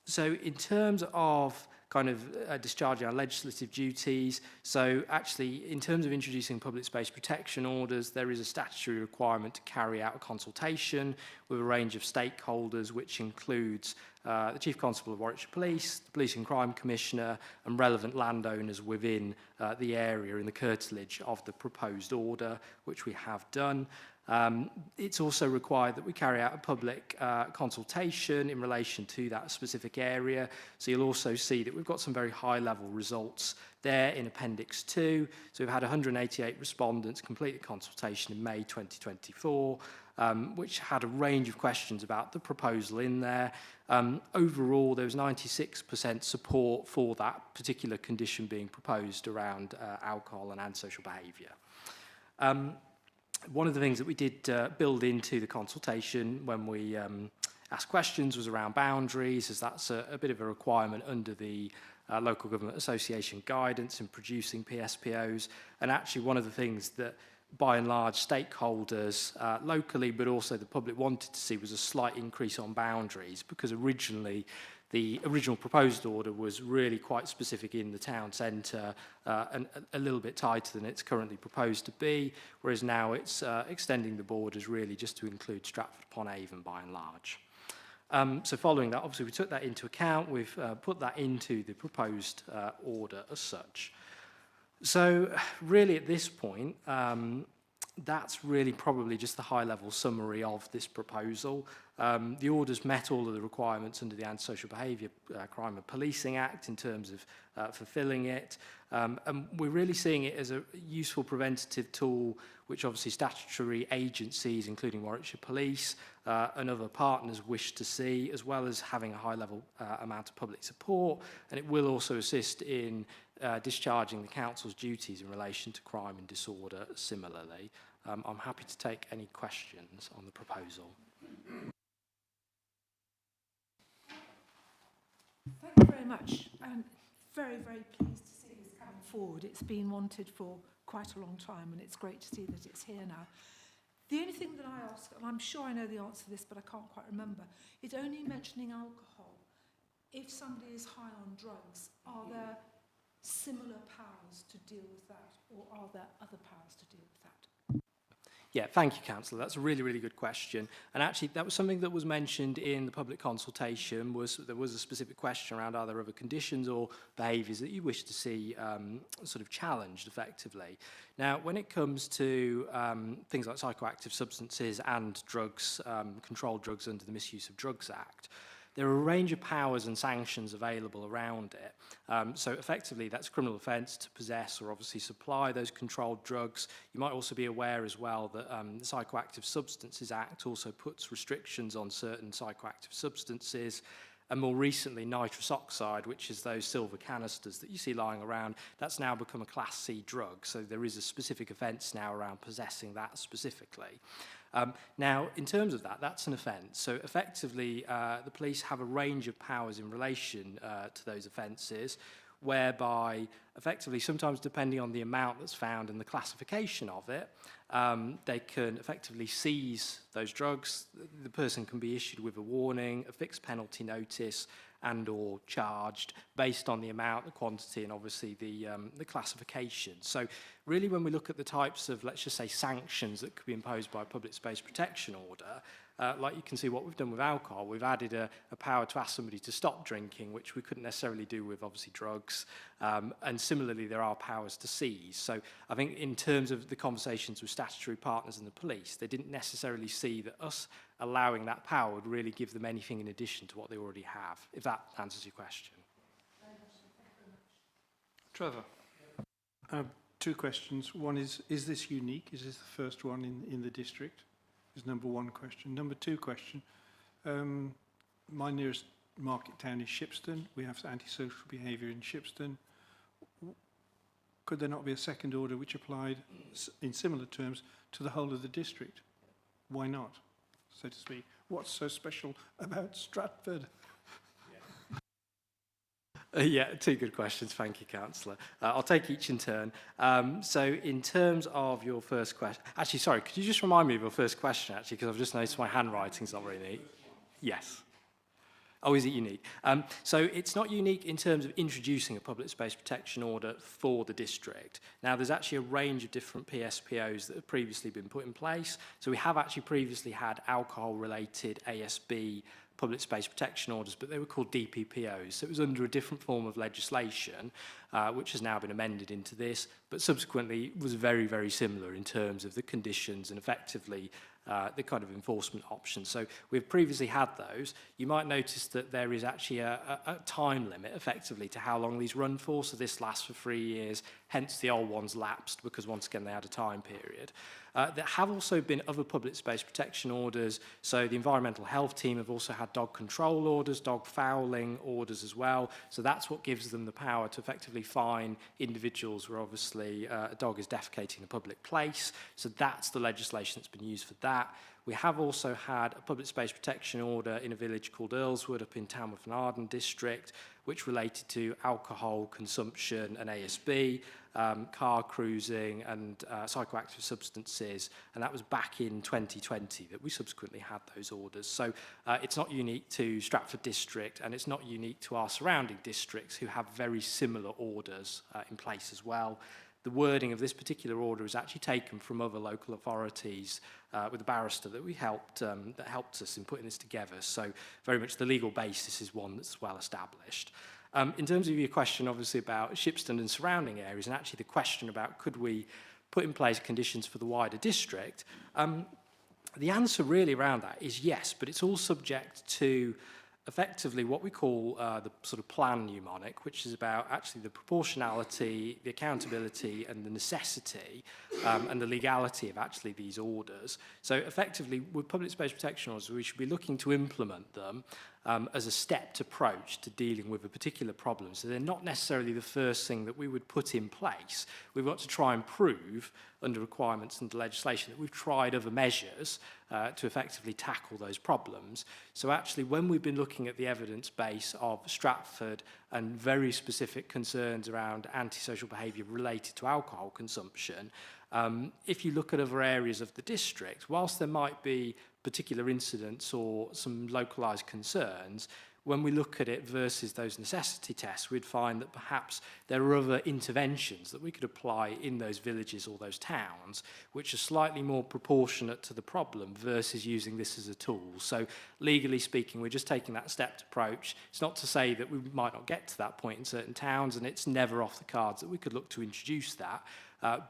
So in terms of kind of discharging our legislative duties, so actually in terms of introducing public space protection orders, there is a statutory requirement to carry out a consultation with a range of stakeholders, which includes the Chief Constable of Warwickshire Police, the Police and Crime Commissioner, and relevant landowners within the area in the curtilage of the proposed order, which we have done. It's also required that we carry out a public consultation in relation to that specific area. So you'll also see that we've got some very high-level results there in Appendix 2. So we've had 188 respondents complete the consultation in May 2024, which had a range of questions about the proposal in there. Overall, there was 96% support for that particular condition being proposed around alcohol and antisocial behaviour. One of the things that we did build into the consultation when we asked questions was around boundaries, as that's a bit of a requirement under the Local Government Association guidance in producing PSPOs. And actually one of the things that by and large stakeholders locally but also the public wanted to see was a slight increase on boundaries, because originally the original proposed order was really quite specific in the town centre and a little bit tighter than it's currently proposed to be, whereas now it's extending the borders really just to include Stratford-upon-Avon by and large. So following that, obviously we took that into account, we've put that into the proposed order as such. So really at this point, that's really probably just the high-level summary of this proposal. The orders met all of the requirements under the Antisocial Behaviour Crime and Policing Act in terms of fulfilling it. And we're really seeing it as a useful preventative tool, which obviously statutory agencies, including Warwickshire Police and other partners, wish to see, as well as having a high-level amount of public support. And it will also assist in discharging the council's duties in relation to crime and disorder similarly. I'm happy to take any questions on the proposal. Thank you very much. I'm very, very pleased to see this coming forward. It's been wanted for quite a long time, and it's great to see that it's here now. The only thing that I ask, and I'm sure I know the answer to this, but I can't quite remember, is only mentioning alcohol. If somebody is high on drugs, are there similar powers to deal with that, or are there other powers to deal with that? Yeah, thank you, Councillor. That's a really, really good question. And actually, that was something that was mentioned in the public consultation. There was a specific question around are there other conditions or behaviours that you wish to see sort of challenged effectively. Now, when it comes to things like psychoactive substances and drugs, controlled drugs under the Misuse of Drugs Act, there are a range of powers and sanctions available around it. So effectively, that's a criminal offence to possess or obviously supply those controlled drugs. You might also be aware as well that the Psychoactive Substances Act also puts restrictions on certain psychoactive substances. And more recently, nitrous oxide, which is those silver canisters that you see lying around, that's now become a Class C drug. So there is a specific offence now around possessing that specifically. Now, in terms of that, that's an offence. So effectively, the police have a range of powers in relation to those offences, whereby effectively, sometimes depending on the amount that's found and the classification of it, they can effectively seize those drugs. The person can be issued with a warning, a fixed penalty notice, and or charged based on the amount, the quantity, and obviously the classification. So really when we look at the types of, let's just say, sanctions that could be imposed by a public space protection order, like you can see what we've done with alcohol, we've added a power to ask somebody to stop drinking, which we couldn't necessarily do with obviously drugs. And similarly, there are powers to seize. So I think in terms of the conversations with statutory partners and the police, they didn't necessarily see that us allowing that power would really give them anything in addition to what they already have, if that answers your question. Trevor. Two questions. One is this unique? Is this the first one in the district? Is number one question. Number two question, my nearest market town is Shipston. We have antisocial behaviour in Shipston. Could there not be a second order which applied in similar terms to the whole of the district? Why not, so to speak? What's so special about Stratford? Yeah, two good questions. Thank you, Councillor. I'll take each in turn. So in terms of your first question, actually, sorry, could you just remind me of your first question, actually, because I've just noticed my handwriting's not very neat. Yes. Oh, is it unique? So it's not unique in terms of introducing a public space protection order for the district. Now, there's actually a range of different PSPOs that have previously been put in place. So we have actually previously had alcohol-related ASB public space protection orders, but they were called DPPOs. So it was under a different form of legislation, which has now been amended into this, but subsequently was very, very similar in terms of the conditions and effectively the kind of enforcement options. So we've previously had those. You might notice that there is actually a time limit effectively to how long these run for. So this lasts for 3 years, hence the old ones lapsed because once again they had a time period. There have also been other public space protection orders. So the environmental health team have also had dog control orders, dog fouling orders as well. So that's what gives them the power to effectively fine individuals where obviously a dog is defecating in a public place. So that's the legislation that's been used for that. We have also had a public space protection order in a village called Earlswood up in Stratford-on-Avon district, which related to alcohol consumption and ASB, car cruising and psychoactive substances, and that was back in 2020 that we subsequently had those orders. So it's not unique to Stratford district, and it's not unique to our surrounding districts who have very similar orders in place as well. The wording of this particular order is actually taken from other local authorities with a barrister that that helped us in putting this together. So very much the legal basis is one that's well established. In terms of your question, obviously, about Shipston and surrounding areas, and actually the question about could we put in place conditions for the wider district, the answer really around that is yes, but it's all subject to effectively what we call the sort of plan mnemonic, which is about actually the proportionality, the accountability and the necessity and the legality of actually these orders. So effectively with public space protection orders, we should be looking to implement them as a stepped approach to dealing with a particular problem. So they're not necessarily the first thing that we would put in place. We've got to try and prove under requirements and legislation that we've tried other measures to effectively tackle those problems. So actually when we've been looking at the evidence base of Stratford and very specific concerns around antisocial behaviour related to alcohol consumption, if you look at other areas of the district, whilst there might be particular incidents or some localised concerns, when we look at it versus those necessity tests, we'd find that perhaps there are other interventions that we could apply in those villages or those towns, which are slightly more proportionate to the problem versus using this as a tool. So legally speaking, we're just taking that stepped approach. It's not to say that we might not get to that point in certain towns, and it's never off the cards that we could look to introduce that.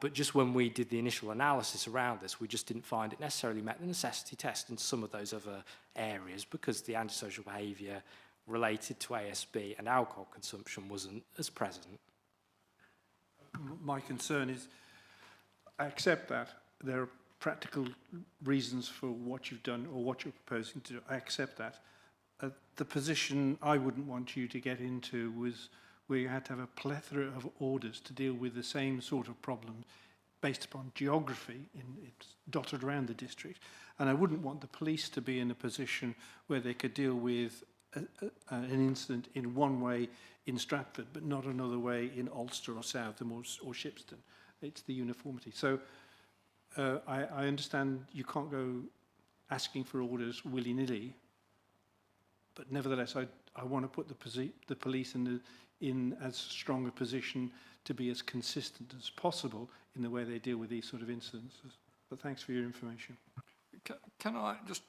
But just when we did the initial analysis around this, we just didn't find it necessarily met the necessity test in some of those other areas because the antisocial behaviour related to ASB and alcohol consumption wasn't as present. My concern is, I accept that there are practical reasons for what you've done or what you're proposing to do. I accept that. The position I wouldn't want you to get into was where you had to have a plethora of orders to deal with the same sort of problem based upon geography it's dotted around the district. And I wouldn't want the police to be in a position where they could deal with an incident in one way in Stratford, but not another way in Ulster or Southam or Shipston. It's the uniformity. So I understand you can't go asking for orders willy-nilly, but nevertheless, I want to put the police in as strong a position to be as consistent as possible in the way they deal with these sort of incidences. But thanks for your information. Can I just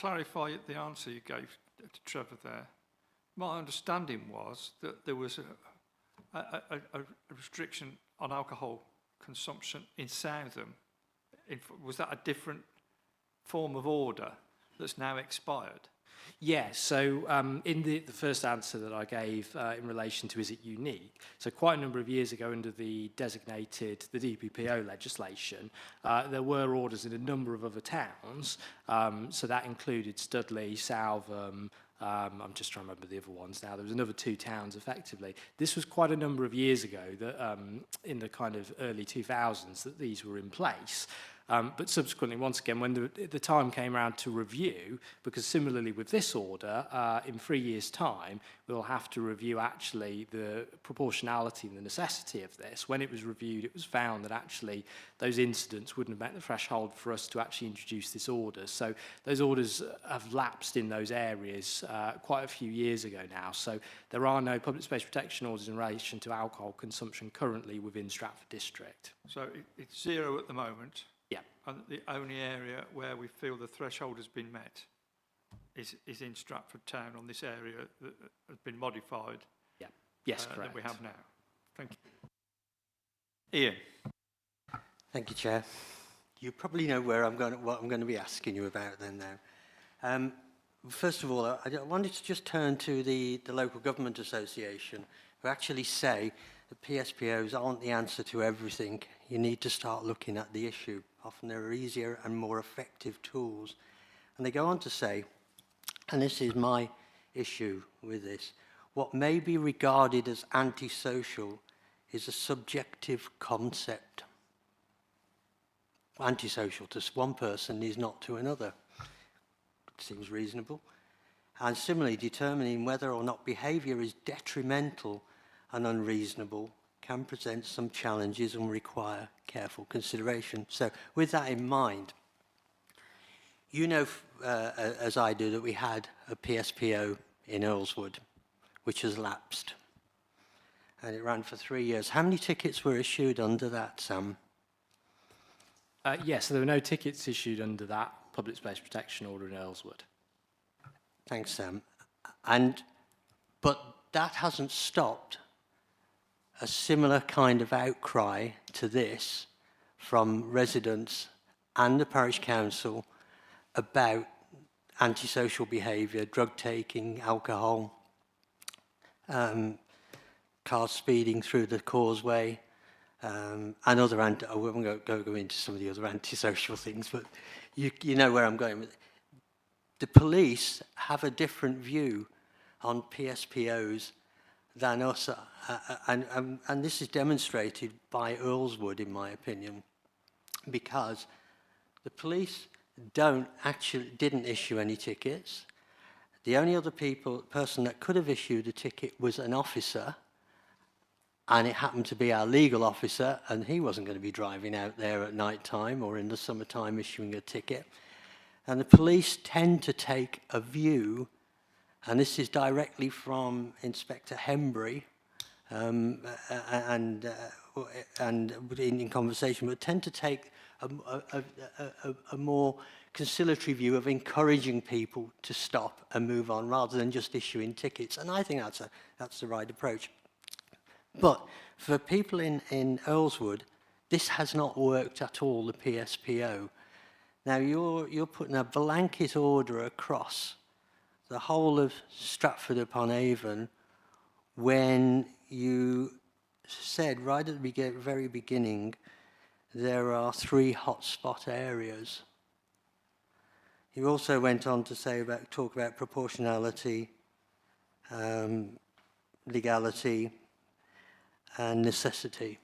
clarify the answer you gave to Trevor there, my understanding was that there was a restriction on alcohol consumption in Southam. Was that a different form of order that's now expired? Yeah, so in the first answer that I gave in relation to is it unique, so quite a number of years ago under the DPPO legislation, there were orders in a number of other towns, so that included Studley, Saltham, I'm just trying to remember the other ones now. There was another 2 towns effectively. This was quite a number of years ago that in the kind of early 2000s that these were in place. But subsequently, once again, when the time came around to review, because similarly with this order, in 3 years' time, we'll have to review actually the proportionality and the necessity of this. When it was reviewed, it was found that actually those incidents wouldn't have met the threshold for us to actually introduce this order. So those orders have lapsed in those areas quite a few years ago now. So there are no public space protection orders in relation to alcohol consumption currently within Stratford District. So it's 0 at the moment? Yeah. And the only area where we feel the threshold has been met is in Stratford Town on this area that has been modified. Yeah. Yes, correct. That we have now. Thank you. Ian. Thank you, Chair. You probably know what I'm going to be asking you about then now. First of all, I wanted to just turn to the Local Government Association, who actually say that PSPOs aren't the answer to everything. You need to start looking at the issue. Often there are easier and more effective tools. And they go on to say, and this is my issue with this, what may be regarded as antisocial is a subjective concept. Antisocial to one person is not to another. Seems reasonable. And similarly, determining whether or not behaviour is detrimental and unreasonable can present some challenges and require careful consideration. So with that in mind, you know, as I do, that we had a PSPO in Earlswood, which has lapsed. And it ran for 3 years. How many tickets were issued under that, Sam? Yes, so there were no tickets issued under that public space protection order in Earlswood. Thanks, Sam. But that hasn't stopped a similar kind of outcry to this from residents and the parish council about antisocial behaviour, drug taking, alcohol, cars speeding through the causeway, and other I won't go into some of the other antisocial things, but you know where I'm going with it. The police have a different view on PSPOs than us, and this is demonstrated by Earlswood, in my opinion, because the police didn't issue any tickets. The only other person that could have issued a ticket was an officer, and it happened to be our legal officer, and he wasn't going to be driving out there at night time or in the summertime issuing a ticket. And the police tend to take a view, and this is directly from Inspector Hembry, and in conversation, but tend to take a more conciliatory view of encouraging people to stop and move on rather than just issuing tickets. And I think that's the right approach. But for people in Earlswood, this has not worked at all, the PSPO. Now, you're putting a blanket order across the whole of Stratford-upon-Avon when you said right at the very beginning there are 3 hotspot areas. You also went on to talk about proportionality, legality, and necessity.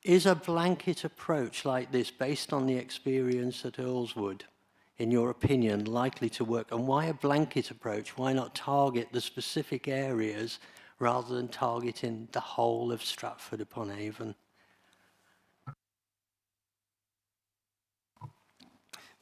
Is a blanket approach like this, based on the experience at Earlswood, in your opinion, likely to work? And why a blanket approach? Why not target the specific areas rather than targeting the whole of Stratford-upon-Avon?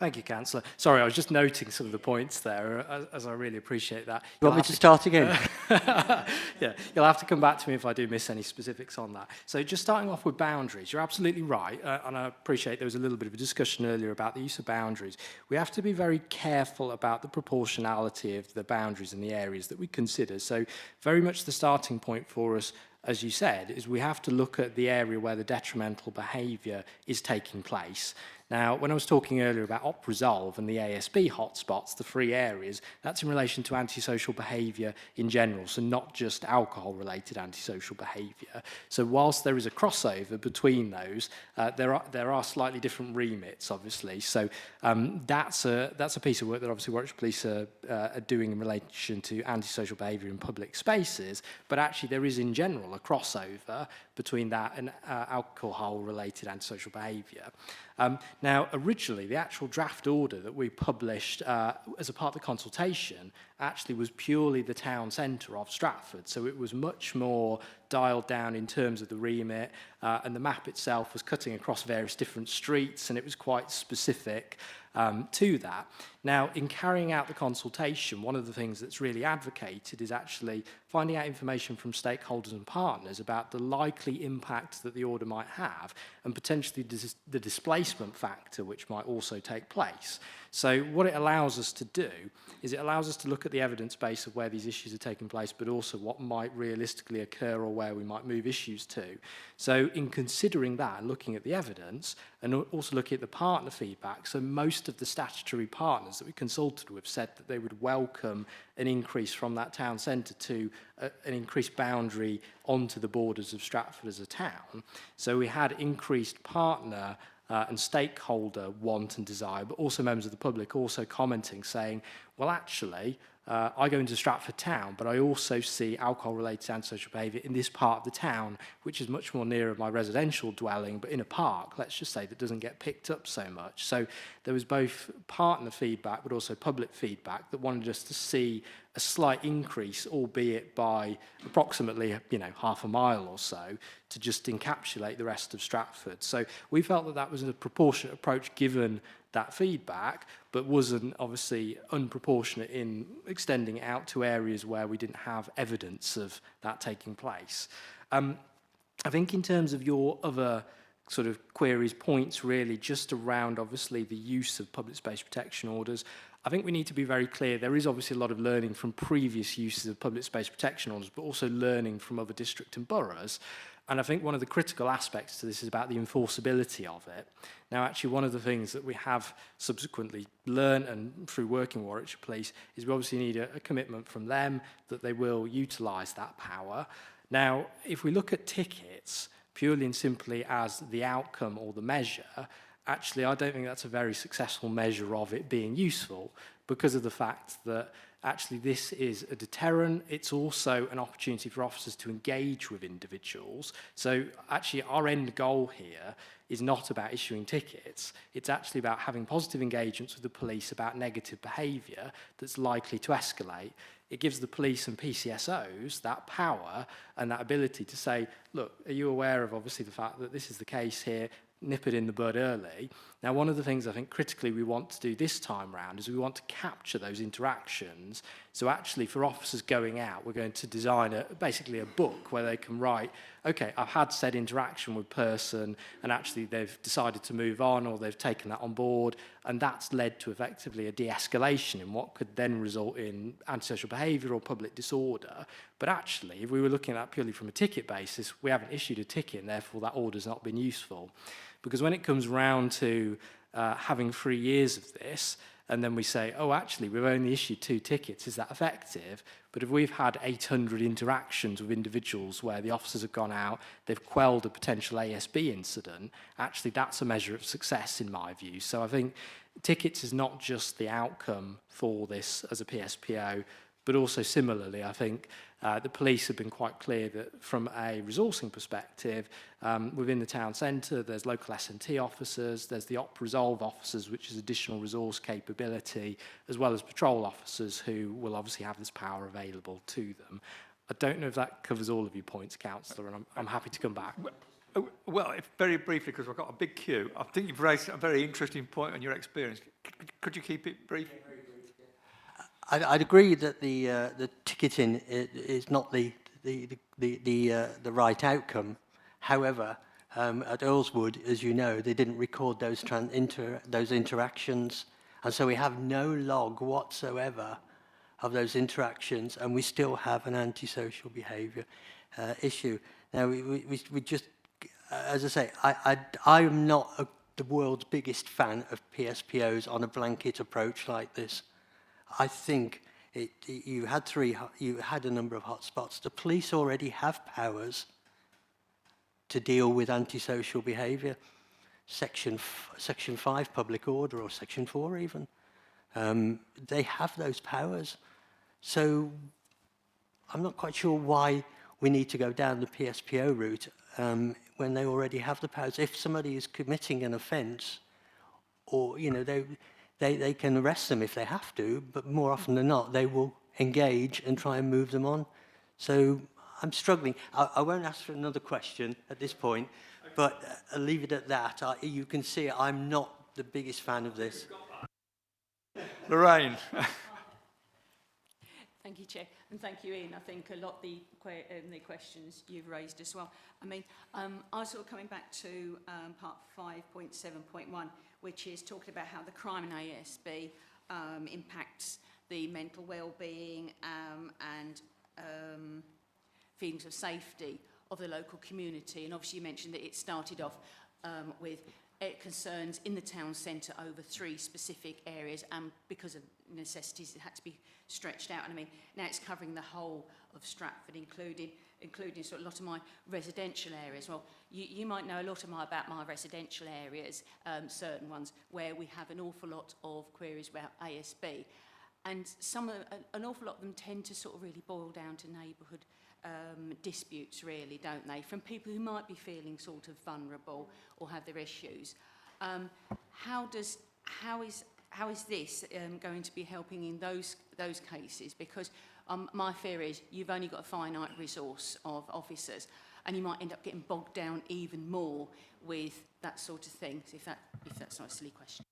Thank you, Councillor. Sorry, I was just noting some of the points there, as I really appreciate that. You want me to start again? Yeah, you'll have to come back to me if I do miss any specifics on that. So just starting off with boundaries, you're absolutely right, and I appreciate there was a little bit of a discussion earlier about the use of boundaries. We have to be very careful about the proportionality of the boundaries in the areas that we consider. So very much the starting point for us, as you said, is we have to look at the area where the detrimental behaviour is taking place. Now, when I was talking earlier about OpResolve and the ASB hotspots, the free areas, that's in relation to antisocial behaviour in general, so not just alcohol-related antisocial behaviour. So whilst there is a crossover between those, there are slightly different remits, obviously. So that's a piece of work that obviously Warwickshire Police are doing in relation to antisocial behaviour in public spaces, but actually there is in general a crossover between that and alcohol-related antisocial behaviour. Now, originally, the actual draft order that we published as a part of the consultation actually was purely the town centre of Stratford. So it was much more dialed down in terms of the remit, and the map itself was cutting across various different streets, and it was quite specific to that. Now, in carrying out the consultation, one of the things that's really advocated is actually finding out information from stakeholders and partners about the likely impact that the order might have and potentially the displacement factor which might also take place. So what it allows us to do is it allows us to look at the evidence base of where these issues are taking place, but also what might realistically occur or where we might move issues to. So in considering that and looking at the evidence and also looking at the partner feedback, so most of the statutory partners that we consulted with said that they would welcome an increase from that town centre to an increased boundary onto the borders of Stratford as a town. So we had increased partner and stakeholder want and desire, but also members of the public also commenting, saying, well, actually, I go into Stratford town, but I also see alcohol-related antisocial behaviour in this part of the town, which is much more near my residential dwelling, but in a park, let's just say, that doesn't get picked up so much. So there was both partner feedback, but also public feedback that wanted us to see a slight increase, albeit by approximately, half a mile or so, to just encapsulate the rest of Stratford. So we felt that that was a proportionate approach given that feedback, but wasn't obviously unproportionate in extending it out to areas where we didn't have evidence of that taking place. I think in terms of your other sort of queries, points really just around obviously the use of public space protection orders, I think we need to be very clear. There is obviously a lot of learning from previous uses of public space protection orders, but also learning from other district and boroughs. And I think one of the critical aspects to this is about the enforceability of it. Now, actually, one of the things that we have subsequently learned and through working with Warwickshire Police is we obviously need a commitment from them that they will utilise that power. Now, if we look at tickets purely and simply as the outcome or the measure, actually, I don't think that's a very successful measure of it being useful because of the fact that actually this is a deterrent. It's also an opportunity for officers to engage with individuals. So actually our end goal here is not about issuing tickets. It's actually about having positive engagements with the police about negative behaviour that's likely to escalate. It gives the police and PCSOs that power and that ability to say, look, are you aware of obviously the fact that this is the case here? Nip it in the bud early. Now, one of the things I think critically we want to do this time round is we want to capture those interactions. So actually for officers going out, we're going to design basically a book where they can write, okay, I've had said interaction with person and actually they've decided to move on or they've taken that on board, and that's led to effectively a de-escalation in what could then result in antisocial behaviour or public disorder. But actually, if we were looking at that purely from a ticket basis, we haven't issued a ticket and therefore that order's not been useful. Because when it comes round to having 3 years of this, and then we say, oh, actually, we've only issued 2 tickets, is that effective? But if we've had 800 interactions with individuals where the officers have gone out, they've quelled a potential ASB incident, actually that's a measure of success in my view. So I think tickets is not just the outcome for this as a PSPO, but also similarly, I think the police have been quite clear that from a resourcing perspective, within the town centre, there's local S&T officers, there's the OpResolve officers, which is additional resource capability, as well as patrol officers who will obviously have this power available to them. I don't know if that covers all of your points, Councillor, and I'm happy to come back. Oh, well, if very briefly, because I've got a big queue, I think you've raised a very interesting point on your experience. Could you keep it brief? I'd agree that the ticketing is not the right outcome. However, at Earlswood, as you know, they didn't record those interactions, and so we have no log whatsoever of those interactions, and we still have an antisocial behaviour issue. Now, we just, as I say, I am not the world's biggest fan of PSPOs on a blanket approach like this. I think you had a number of hotspots. The police already have powers to deal with antisocial behaviour. Section 5 public order, or Section 4 even. They have those powers. So I'm not quite sure why we need to go down the PSPO route when they already have the powers. If somebody is committing an offence, or, you know, they can arrest them if they have to, but more often than not, they will engage and try and move them on. So I'm struggling. I won't ask for another question at this point, but I'll leave it at that. You can see I'm not the biggest fan of this. Lorraine. Thank you, Chair, and thank you, Ian. I think a lot the questions you've raised as well. I mean, I was sort of coming back to part 5.7.1, which is talking about how the crime in ASB impacts the mental well-being and feelings of safety of the local community. And obviously you mentioned that it started off with concerns in the town centre over 3 specific areas, and because of necessities it had to be stretched out. And I mean, now it's covering the whole of Stratford, including sort of a lot of my residential areas. Well, you might know a lot about my residential areas, certain ones where we have an awful lot of queries about ASB, and an awful lot of them tend to sort of really boil down to neighbourhood disputes, really, don't they? From people who might be feeling sort of vulnerable or have their issues. How is this going to be helping in those cases? Because my fear is you've only got a finite resource of officers, and you might end up getting bogged down even more with that sort of thing. So if that's not a silly question.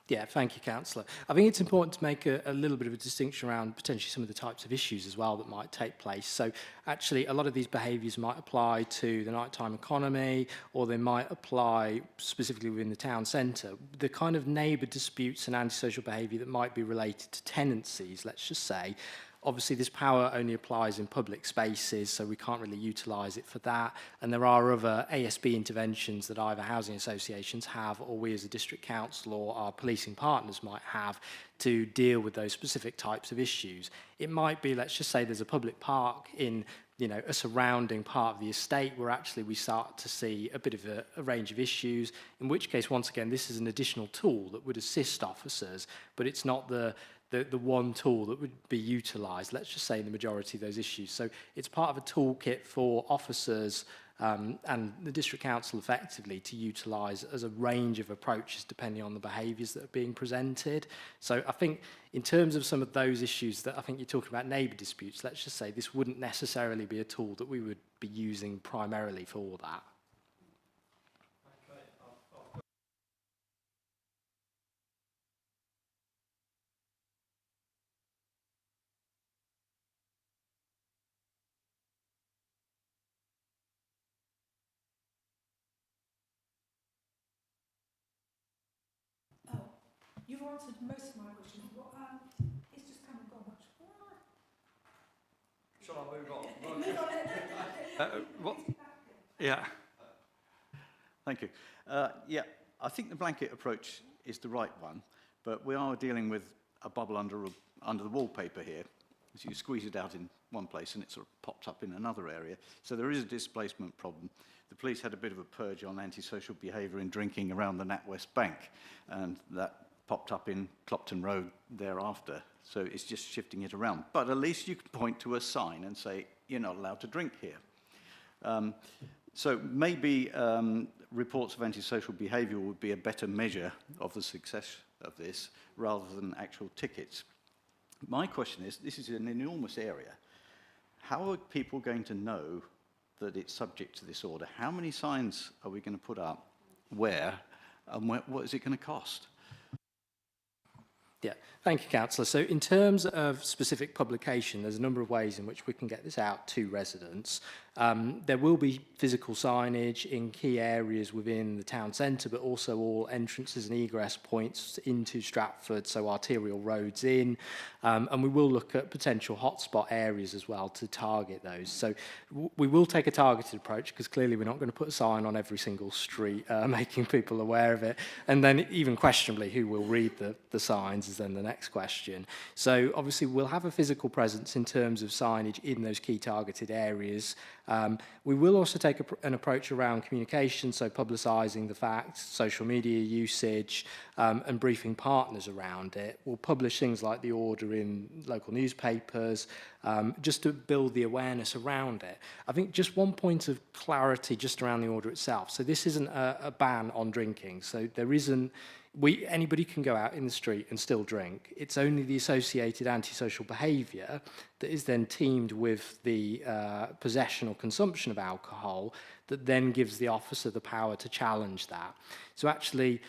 Yeah, thank you, Councillor. I think it's important to make a little bit of a distinction around potentially some of the types of issues as well that might take place. So actually, a lot of these behaviours might apply to the nighttime economy, or they might apply specifically within the town centre. The kind of neighbour disputes and antisocial behaviour that might be related to tenancies, let's just say, obviously this power only applies in public spaces, so we can't really utilise it for that. And there are other ASB interventions that either housing associations have, or we as a district council or our policing partners might have to deal with those specific types of issues. It might be, let's just say there's a public park in, you know, a surrounding part of the estate where actually we start to see a bit of a range of issues, in which case, once again, this is an additional tool that would assist officers, but it's not the one tool that would be utilised, let's just say, in the majority of those issues. So it's part of a toolkit for officers and the district council effectively to utilise as a range of approaches depending on the behaviours that are being presented. So I think in terms of some of those issues that I think you're talking about, neighbour disputes, let's just say this wouldn't necessarily be a tool that we would be using primarily for that. You've answered most of my questions. It's just come and gone much. Shall I move on? Move on. Yeah. Thank you. Yeah, I think the blanket approach is the right one, but we are dealing with a bubble under the wallpaper here. So you squeeze it out in one place and it sort of pops up in another area. So there is a displacement problem. The police had a bit of a purge on antisocial behaviour in drinking around the NatWest Bank, and that popped up in Clopton Road thereafter. So it's just shifting it around. But at least you can point to a sign and say, you're not allowed to drink here. So maybe reports of antisocial behaviour would be a better measure of the success of this rather than actual tickets. My question is, this is an enormous area. How are people going to know that it's subject to this order, how many signs are we going to put up, where, and what is it going to cost? Yeah, thank you, Councillor. So in terms of specific publication, there's a number of ways in which we can get this out to residents. There will be physical signage in key areas within the town centre, but also all entrances and egress points into Stratford, so arterial roads in. And we will look at potential hotspot areas as well to target those. So we will take a targeted approach, because clearly we're not going to put a sign on every single street, making people aware of it. And then even questionably, who will read the signs is then the next question. So obviously we'll have a physical presence in terms of signage in those key targeted areas. We will also take an approach around communication, so publicising the facts, social media usage, and briefing partners around it. We'll publish things like the order in local newspapers, just to build the awareness around it. I think just one point of clarity just around the order itself. So this isn't a ban on drinking. So there isn't, anybody can go out in the street and still drink. It's only the associated antisocial behaviour that is then teamed with the possession or consumption of alcohol that then gives the officer the power to challenge that. So actually,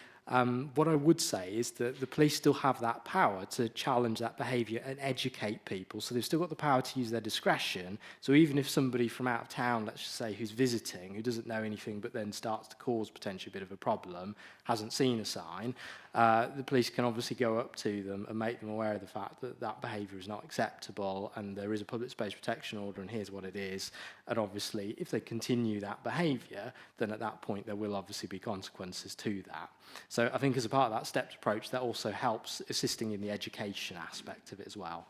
what I would say is that the police still have that power to challenge that behaviour and educate people. So they've still got the power to use their discretion. So even if somebody from out of town, let's just say, who's visiting, who doesn't know anything but then starts to cause potentially a bit of a problem, hasn't seen a sign, the police can obviously go up to them and make them aware of the fact that that behaviour is not acceptable and there is a public space protection order and here's what it is. And obviously, if they continue that behaviour, then at that point there will obviously be consequences to that. So I think as a part of that stepped approach, that also helps assisting in the education aspect of it as well.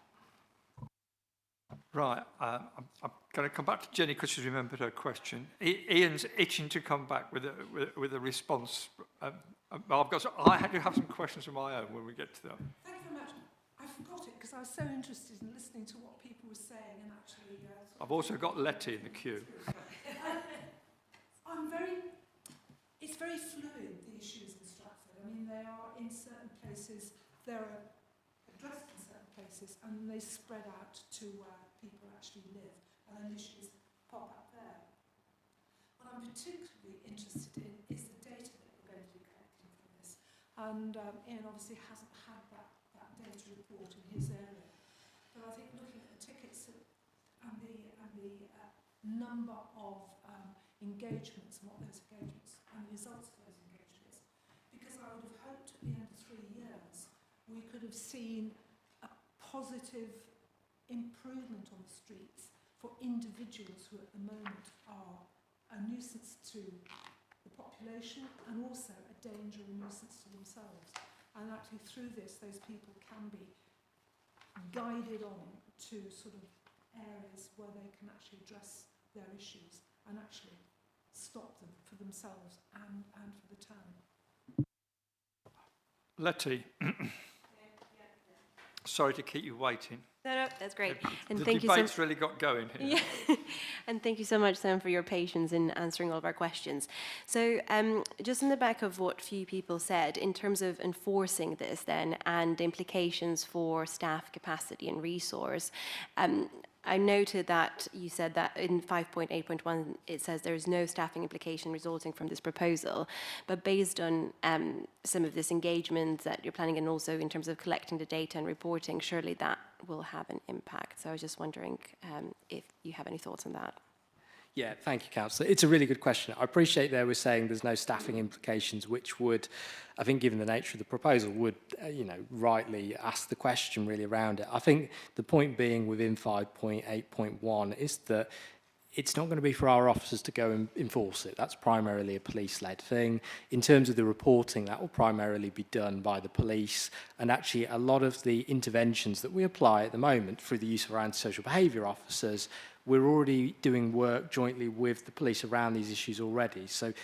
Right, I'm going to come back to Jenny because she's remembered her question. Ian's itching to come back with a response. I had to have some questions of my own when we get to that. Thank you very much. I forgot it because I was so interested in listening to what people were saying and actually... I've also got Letty in the queue. It's very fluid, the issues in Stratford. I mean, they are in certain places, they're addressed in certain places, and they spread out to where people actually live, and then issues pop up there. What I'm particularly interested in is the data that we're going to be collecting from this. And Ian obviously hasn't had that data report in his area. But I think looking at the tickets and the number of engagements and what those engagements and the results of those engagements, because I would have hoped at the end of 3 years we could have seen a positive improvement on the streets for individuals who at the moment are a nuisance to the population and also a danger and nuisance to themselves. And actually through this, those people can be guided on to sort of areas where they can actually address their issues and actually stop them for themselves and for the town. Letty, sorry to keep you waiting. No, that's great. And the thank you debate's really got going here. Yeah. And thank you so much, Sam, for your patience in answering all of our questions. So just in the back of what few people said, in terms of enforcing this then and implications for staff capacity and resource, I noted that you said that in 5.8.1 it says there is no staffing implication resulting from this proposal, but based on some of this engagement that you're planning and also in terms of collecting the data and reporting, surely that will have an impact. So I was just wondering if you have any thoughts on that. Yeah, thank you, Councillor. It's a really good question. I appreciate they were saying there's no staffing implications, which would, I think, given the nature of the proposal, would, rightly ask the question really around it. I think the point being within 5.8.1 is that it's not going to be for our officers to go and enforce it. That's primarily a police-led thing. In terms of the reporting, that will primarily be done by the police. And actually, a lot of the interventions that we apply at the moment through the use of our antisocial behaviour officers, we're already doing work jointly with the police around these issues already. So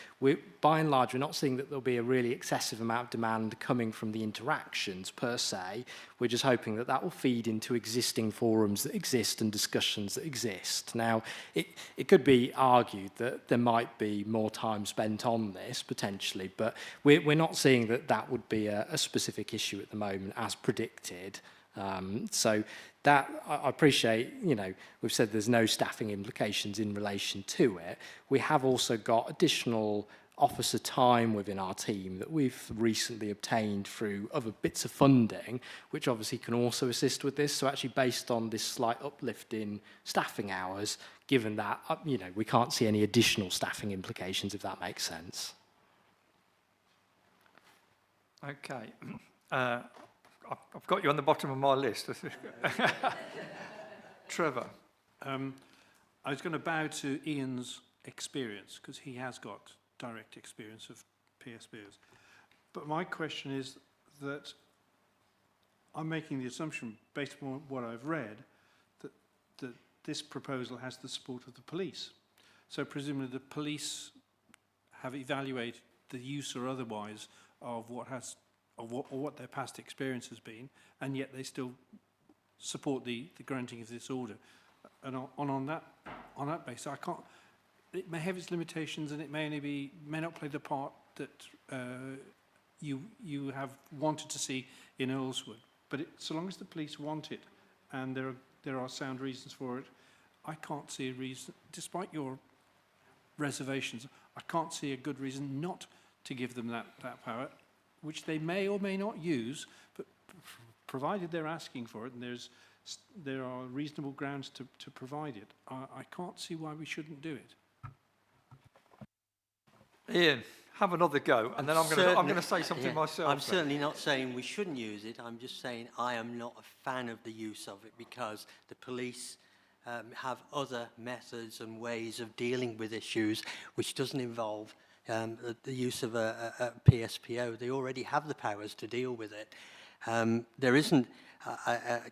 by and large, we're not seeing that there'll be a really excessive amount of demand coming from the interactions per se. We're just hoping that that will feed into existing forums that exist and discussions that exist. Now, it could be argued that there might be more time spent on this potentially, but we're not seeing that that would be a specific issue at the moment as predicted. So that, I appreciate, you know, we've said there's no staffing implications in relation to it. We have also got additional officer time within our team that we've recently obtained through other bits of funding, which obviously can also assist with this. So actually based on this slight uplift in staffing hours, given that, you know, we can't see any additional staffing implications, if that makes sense. Okay. I've got you on the bottom of my list. Trevor. I was going to bow to Ian's experience, because he has got direct experience of PSPs. But my question is that I'm making the assumption, based on what I've read, that this proposal has the support of the police. So presumably the police have evaluated the use or otherwise of what their past experience has been, and yet they still support the granting of this order. And on that basis, I can't. It may have its limitations, and it may not play the part that you have wanted to see in Earlswood. But so long as the police want it, and there are sound reasons for it, I can't see a reason, despite your reservations, I can't see a good reason not to give them that power, which they may or may not use, but provided they're asking for it, and there are reasonable grounds to provide it, I can't see why we shouldn't do it. Ian, have another go, and then I'm going to say something myself. I'm certainly not saying we shouldn't use it. I'm just saying I am not a fan of the use of it, because the police have other methods and ways of dealing with issues which doesn't involve the use of a PSPO. They already have the powers to deal with it. There isn't,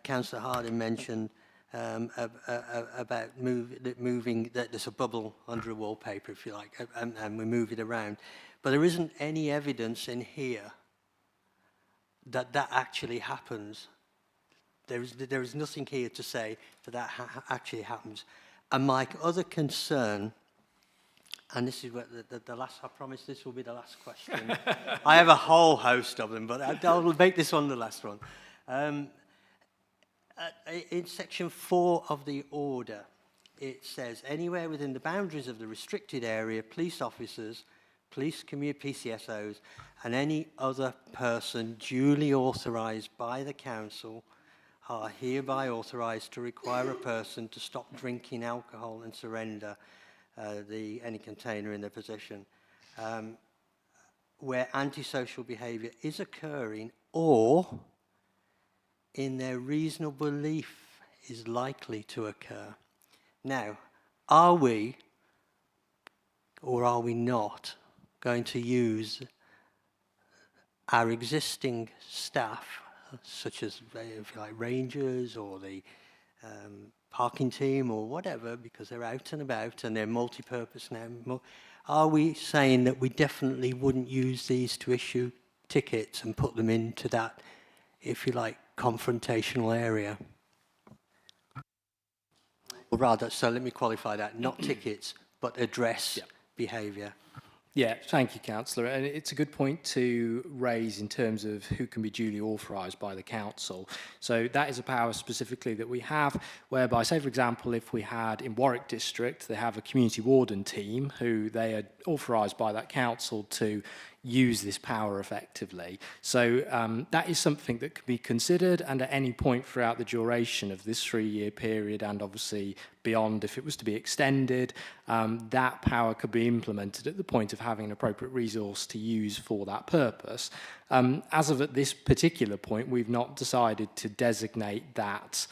Councillor Harding mentioned about moving, that there's a bubble under a wallpaper, if you like, and we move it around. But there isn't any evidence in here that that actually happens. There is nothing here to say that actually happens. And my other concern, and this is what the last, I promise this will be the last question. I have a whole host of them, but I'll make this one the last one. In section 4 of the order, it says, anywhere within the boundaries of the restricted area, police officers, police community PCSOs, and any other person duly authorised by the council are hereby authorised to require a person to stop drinking alcohol and surrender any container in their possession, where antisocial behaviour is occurring or in their reasonable belief is likely to occur. Now, are we or are we not going to use our existing staff, such as, if you like, rangers or the parking team or whatever, because they're out and about and they're multi-purpose now, are we saying that we definitely wouldn't use these to issue tickets and put them into that, if you like, confrontational area? Or rather, so let me qualify that, not tickets, but address behaviour. Yeah, thank you, Councillor. And it's a good point to raise in terms of who can be duly authorised by the council. So that is a power specifically that we have, whereby, say, for example, if we had in Warwick District, they have a community warden team who they are authorised by that council to use this power effectively. So that is something that could be considered, and at any point throughout the duration of this 3-year period, and obviously beyond, if it was to be extended, that power could be implemented at the point of having an appropriate resource to use for that purpose. As of at this particular point, we've not decided to designate that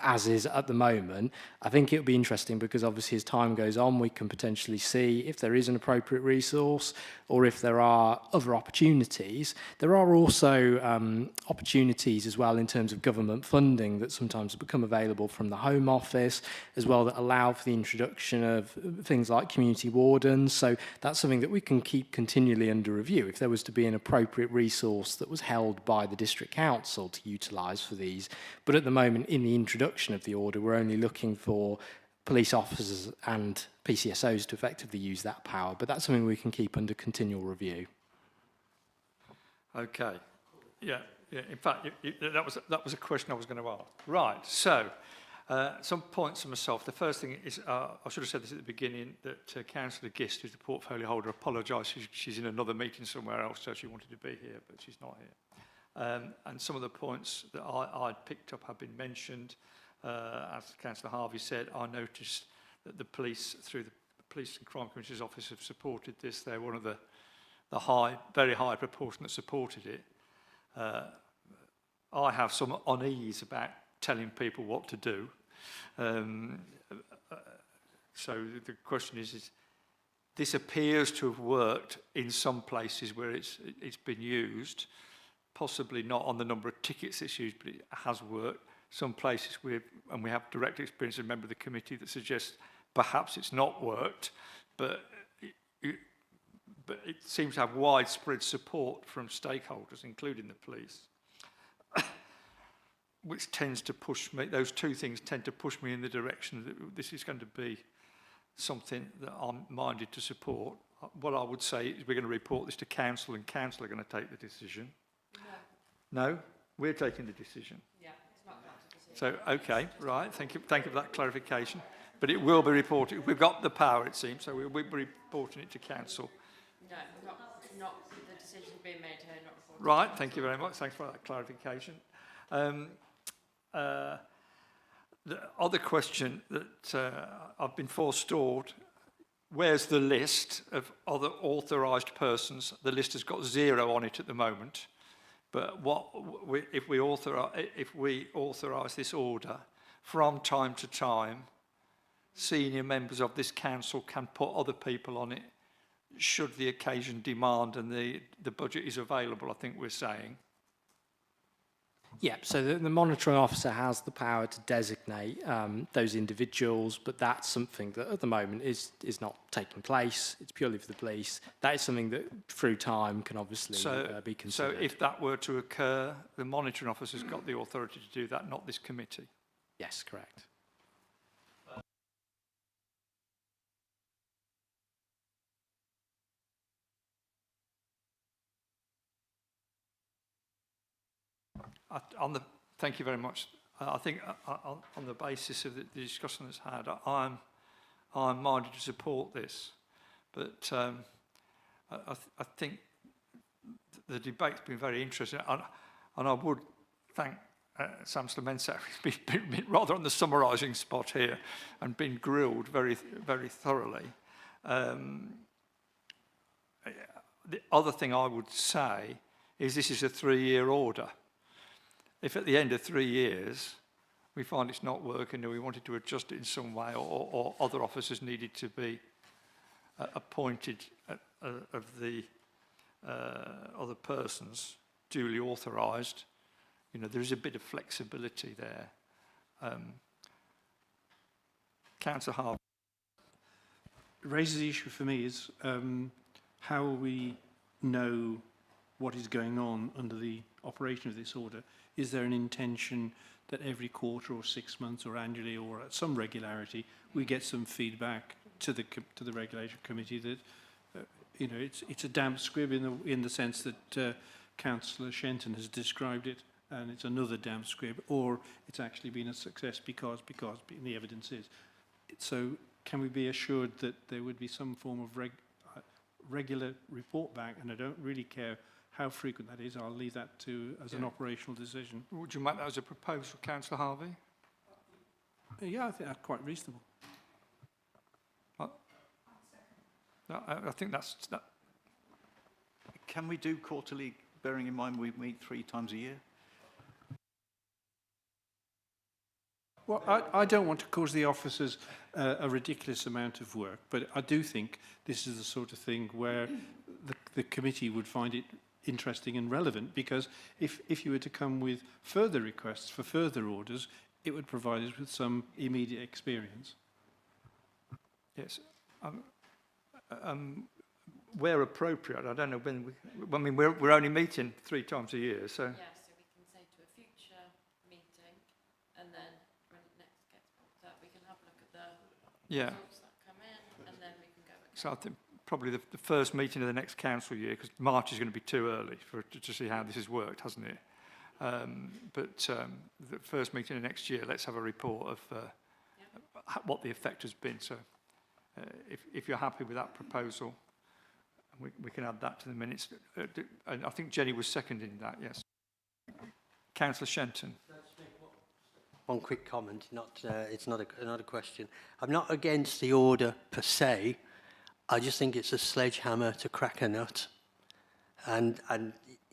as is at the moment. I think it would be interesting because obviously as time goes on, we can potentially see if there is an appropriate resource or if there are other opportunities. There are also opportunities as well in terms of government funding that sometimes become available from the Home Office as well, that allow for the introduction of things like community wardens. So that's something that we can keep continually under review. If there was to be an appropriate resource that was held by the District Council to utilise for these. But at the moment, in the introduction of the order, we're only looking for police officers and PCSOs to effectively use that power, but that's something we can keep under continual review. Okay. Yeah, Yeah, in fact, that was a question I was going to ask. Right, so some points for myself. The first thing is, I should have said this at the beginning, that Councillor Gist, who's the portfolio holder, apologised. She's in another meeting somewhere else, so she wanted to be here, but she's not here. And some of the points that I'd picked up have been mentioned. As Councillor Harvey said, I noticed that the police, through the Police and Crime Commissioner's Office, have supported this. They're one of the very high proportion that supported it. I have some unease about telling people what to do. So the question is this appears to have worked in some places where it's been used, possibly not on the number of tickets it's used, but it has worked. Some places and we have direct experience, a member of the committee that suggests perhaps it's not worked, but it seems to have widespread support from stakeholders, including the police, which tends to push me, those two things tend to push me in the direction that this is going to be something that I'm minded to support. What I would say is we're going to report this to Council, and Council are going to take the decision. No? We're taking the decision. Yeah, it's not a decision. So, okay, right, thank you for that clarification. But it will be reported. We've got the power, it seems, so we'll be reporting it to Council. No, not the decision being made here, not reported. Right, thank you very much. Thanks for that clarification. The other question that I've been forestalled, where's the list of other authorised persons? The list has got 0 on it at the moment. But if we authorise this order, from time to time, senior members of this council can put other people on it should the occasion demand and the budget is available, I think we're saying. Yeah, so the monitoring officer has the power to designate those individuals, but that's something that at the moment is not taking place. It's purely for the police. That is something that through time can obviously be considered. So if that were to occur, the monitoring officer's got the authority to do that, not this committee? Yes, correct. Thank you very much. I think on the basis of the discussion that's had, I'm minded to support this, but I think the debate's been very interesting, and I would thank Sam Slemensak, who's been rather on the summarising spot here and been grilled very, very thoroughly. The other thing I would say is this is a 3-year order. If at the end of 3 years we find it's not working and we wanted to adjust it in some way, or other officers needed to be appointed of the other persons duly authorised, you know, there is a bit of flexibility there. Councillor Harvey. It raises the issue for me is how we know what is going on under the operation of this order. Is there an intention that every quarter or 6 months or annually or at some regularity we get some feedback to the regulation committee that you know it's a damp squib in the sense that Councillor Shenton has described it, and it's another damp squib, or it's actually been a success because the evidence is. So can we be assured that there would be some form of regular report back? And I don't really care how frequent that is. I'll leave that as an operational decision. Would you make that as a proposal, Councillor Harvey? Yeah, I think that's quite reasonable. I think that's... Can we do quarterly, bearing in mind we meet 3 times a year? Well, I don't want to cause the officers a ridiculous amount of work, but I do think this is the sort of thing where the committee would find it interesting and relevant, because if you were to come with further requests for further orders, it would provide us with some immediate experience. Yes. Where appropriate, I don't know when we're only meeting 3 times a year, so... Yeah, so we can say to a future meeting, and then when it next gets booked up, we can have a look at the results that come in, and then we can go again. So I think probably the first meeting of the next council year, because March is going to be too early to see how this has worked, hasn't it? The first meeting of next year, let's have a report of what the effect has been. So if you're happy with that proposal, we can add that to the minutes. And I think Jenny was seconding that, yes. Councillor Shenton. One quick comment, it's not a question. I'm not against the order per se. I just think it's a sledgehammer to crack a nut, and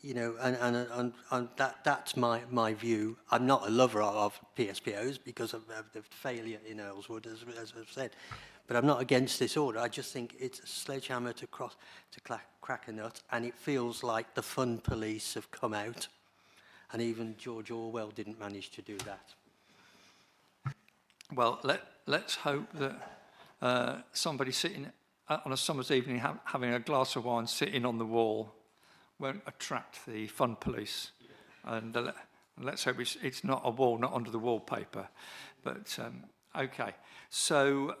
you know, and that's my view. I'm not a lover of PSPOs because of the failure in Earlswood, as I've said, but I'm not against this order. I just think it's a sledgehammer to crack a nut, and it feels like the fun police have come out, and even George Orwell didn't manage to do that. Well, let's hope that somebody sitting on a summer's evening having a glass of wine sitting on the wall won't attract the fun police. And let's hope it's not a wall, not under the wallpaper. But, okay. So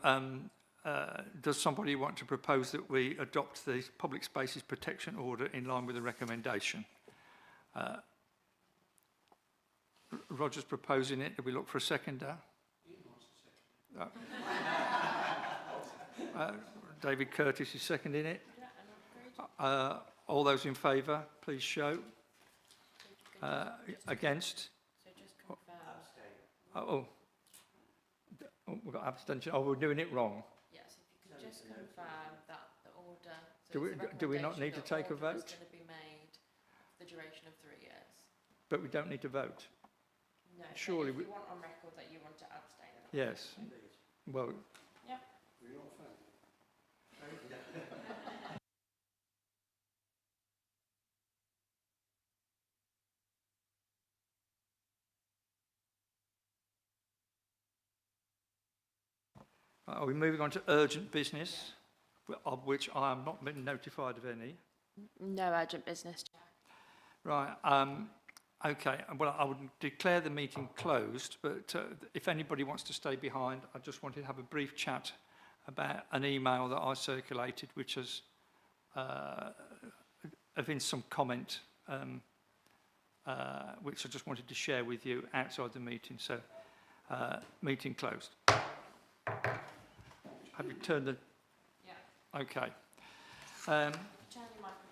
does somebody want to propose that we adopt the Public Spaces Protection Order in line with the recommendation? Roger's proposing it. Do we look for a seconder? David Curtis is seconding it. All those in favour, please show. Against? So just confirm. We've got abstention. Oh, we're doing it wrong. Yes, if you could just confirm that the order... So Do we not need to take a vote? It's going to be made for the duration of 3 years. But we don't need to vote. No, Surely if we... you want on record that you want to abstain. Yes. Well... Yep. Are we moving on to urgent business, of which I have not been notified of any? No urgent business. Right. Okay. Well, I would declare the meeting closed, but if anybody wants to stay behind, I just wanted to have a brief chat about an email that I circulated, which has been some comment, which I just wanted to share with you outside the meeting. So, meeting closed. Have you turned the... Yeah. Okay. Turn your microphone.